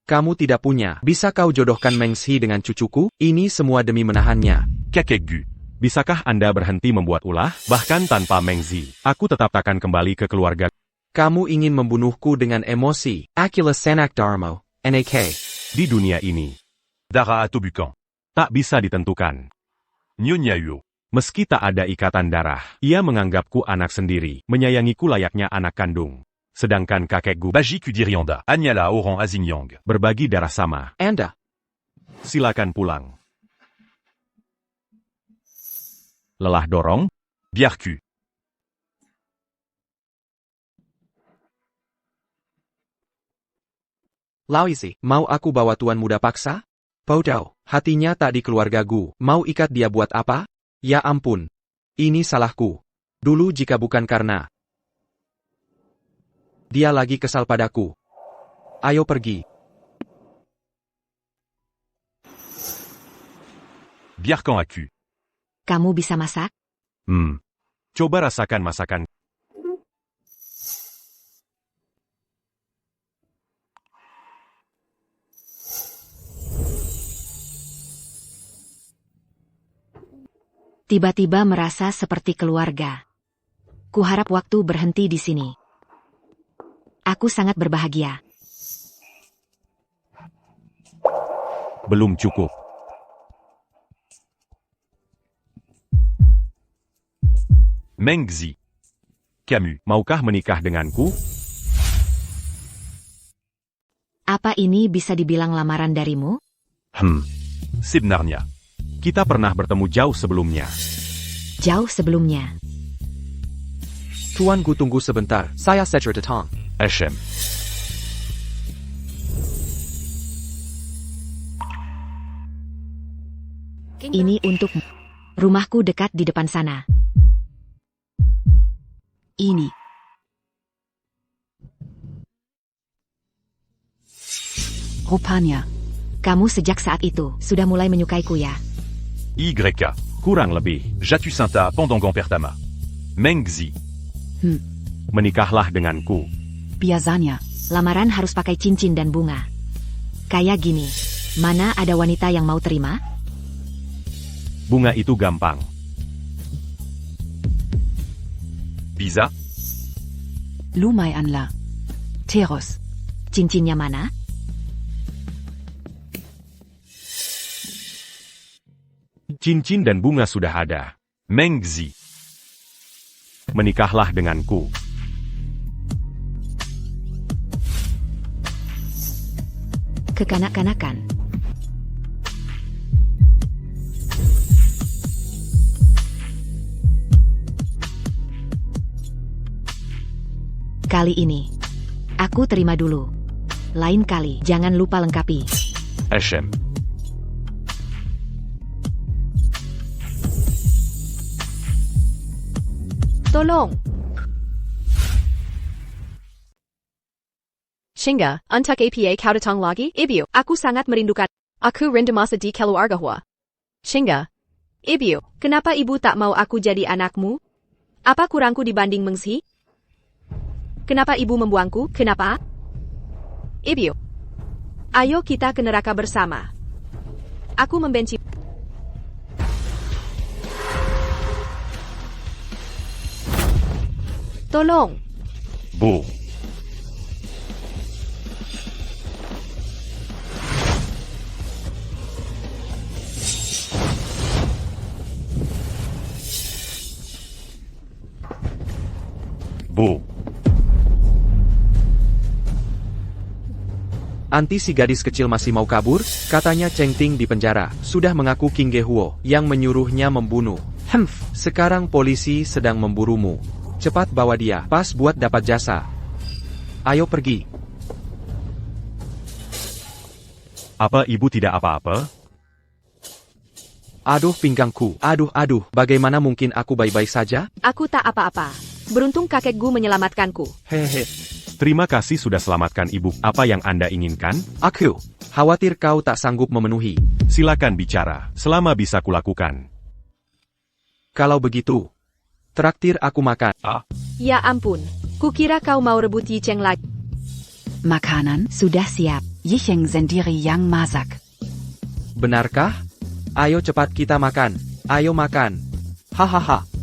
Kamu tidak punya. Bisa kau jodohkan Meng Xi dengan cucuku? Ini semua demi menahannya. Kakek Gu. Bisakah Anda berhenti membuat ulah? Bahkan tanpa Meng Zi, aku tetap takkan kembali ke keluarga. Kamu ingin membunuhku dengan emosi. Akila Sanak Darmo, NAK. Di dunia ini, Dara Atobukan. tak bisa ditentukan. Nyonya Huo. Meski tak ada ikatan darah, ia menganggapku anak sendiri, menyayangiku layaknya anak kandung. Sedangkan kakek Gu, Baji Kudirianda. Anyala Oran Azinyang. berbagi darah sama. Anda. Silakan pulang. Lelah dorong? Biarku. Lauisi, mau aku bawa tuan muda paksa? Bodoh, hatinya tak di keluarga Gu. Mau ikat dia buat apa? Ya ampun. Ini salahku. Dulu jika bukan karena dia lagi kesal padaku. Ayo pergi. Biarkan aku. Kamu bisa masak? Coba rasakan masakan. Tiba-tiba merasa seperti keluarga. Kuharap waktu berhenti di sini. Aku sangat berbahagia. Belum cukup. Mengzi. Camus, maukah menikah denganku? Apa ini bisa dibilang lamaran darimu? Sebenarnya. Kita pernah bertemu jauh sebelumnya. Jauh sebelumnya. Tuanku tunggu sebentar, saya Cedric datang. HM. Ini untukmu. Rumahku dekat di depan sana. Ini. Rupanya. Kamu sejak saat itu sudah mulai menyukaiku ya? YK. Kurang lebih. Jatu Sinta pendant Gampertama. Mengzi. Menikahlah denganku. Biasanya. Lamaran harus pakai cincin dan bunga. Kayak gini. Mana ada wanita yang mau terima? Bunga itu gampang. Bisa. Lumayanlah. Terus. Cincinnya mana? Cincin dan bunga sudah ada. Mengzi. Menikahlah denganku. Kekanak-kanakan. Kali ini, aku terima dulu. Lain kali, jangan lupa lengkapi. HM. Tolong. Shinga, untuk apa kau datang lagi? Ibu, aku sangat merindukan. Aku rindu masa di keluarga Hua. Shinga. Ibu, kenapa ibu tak mau aku jadi anakmu? Apa kurangku dibanding Mengzi? Kenapa ibu membuangku? Kenapa? Ibu. Ayo kita ke neraka bersama. Aku membenci. Tolong. Bu. Bu. Anti si gadis kecil masih mau kabur, katanya Cheng Ting di penjara, sudah mengaku King Gehuo yang menyuruhnya membunuh. Sekarang polisi sedang memburumu. Cepat bawa dia, pas buat dapat jasa. Ayo pergi. Apa ibu tidak apa-apa? Aduh pinggangku, aduh, bagaimana mungkin aku baik-baik saja? Aku tak apa-apa. Beruntung kakekku menyelamatkanku. Hehe. Terima kasih sudah selamatkan ibu. Apa yang Anda inginkan? Aku khawatir kau tak sanggup memenuhi. Silakan bicara, selama bisa kulakukan. Kalau begitu, traktir aku makan. Ya ampun. Kukira kau mau rebut Yi Cheng lagi. Makanan. Sudah siap. Yicheng sendiri yang masak. Benarkah? Ayo cepat kita makan. Ayo makan. Hahaha.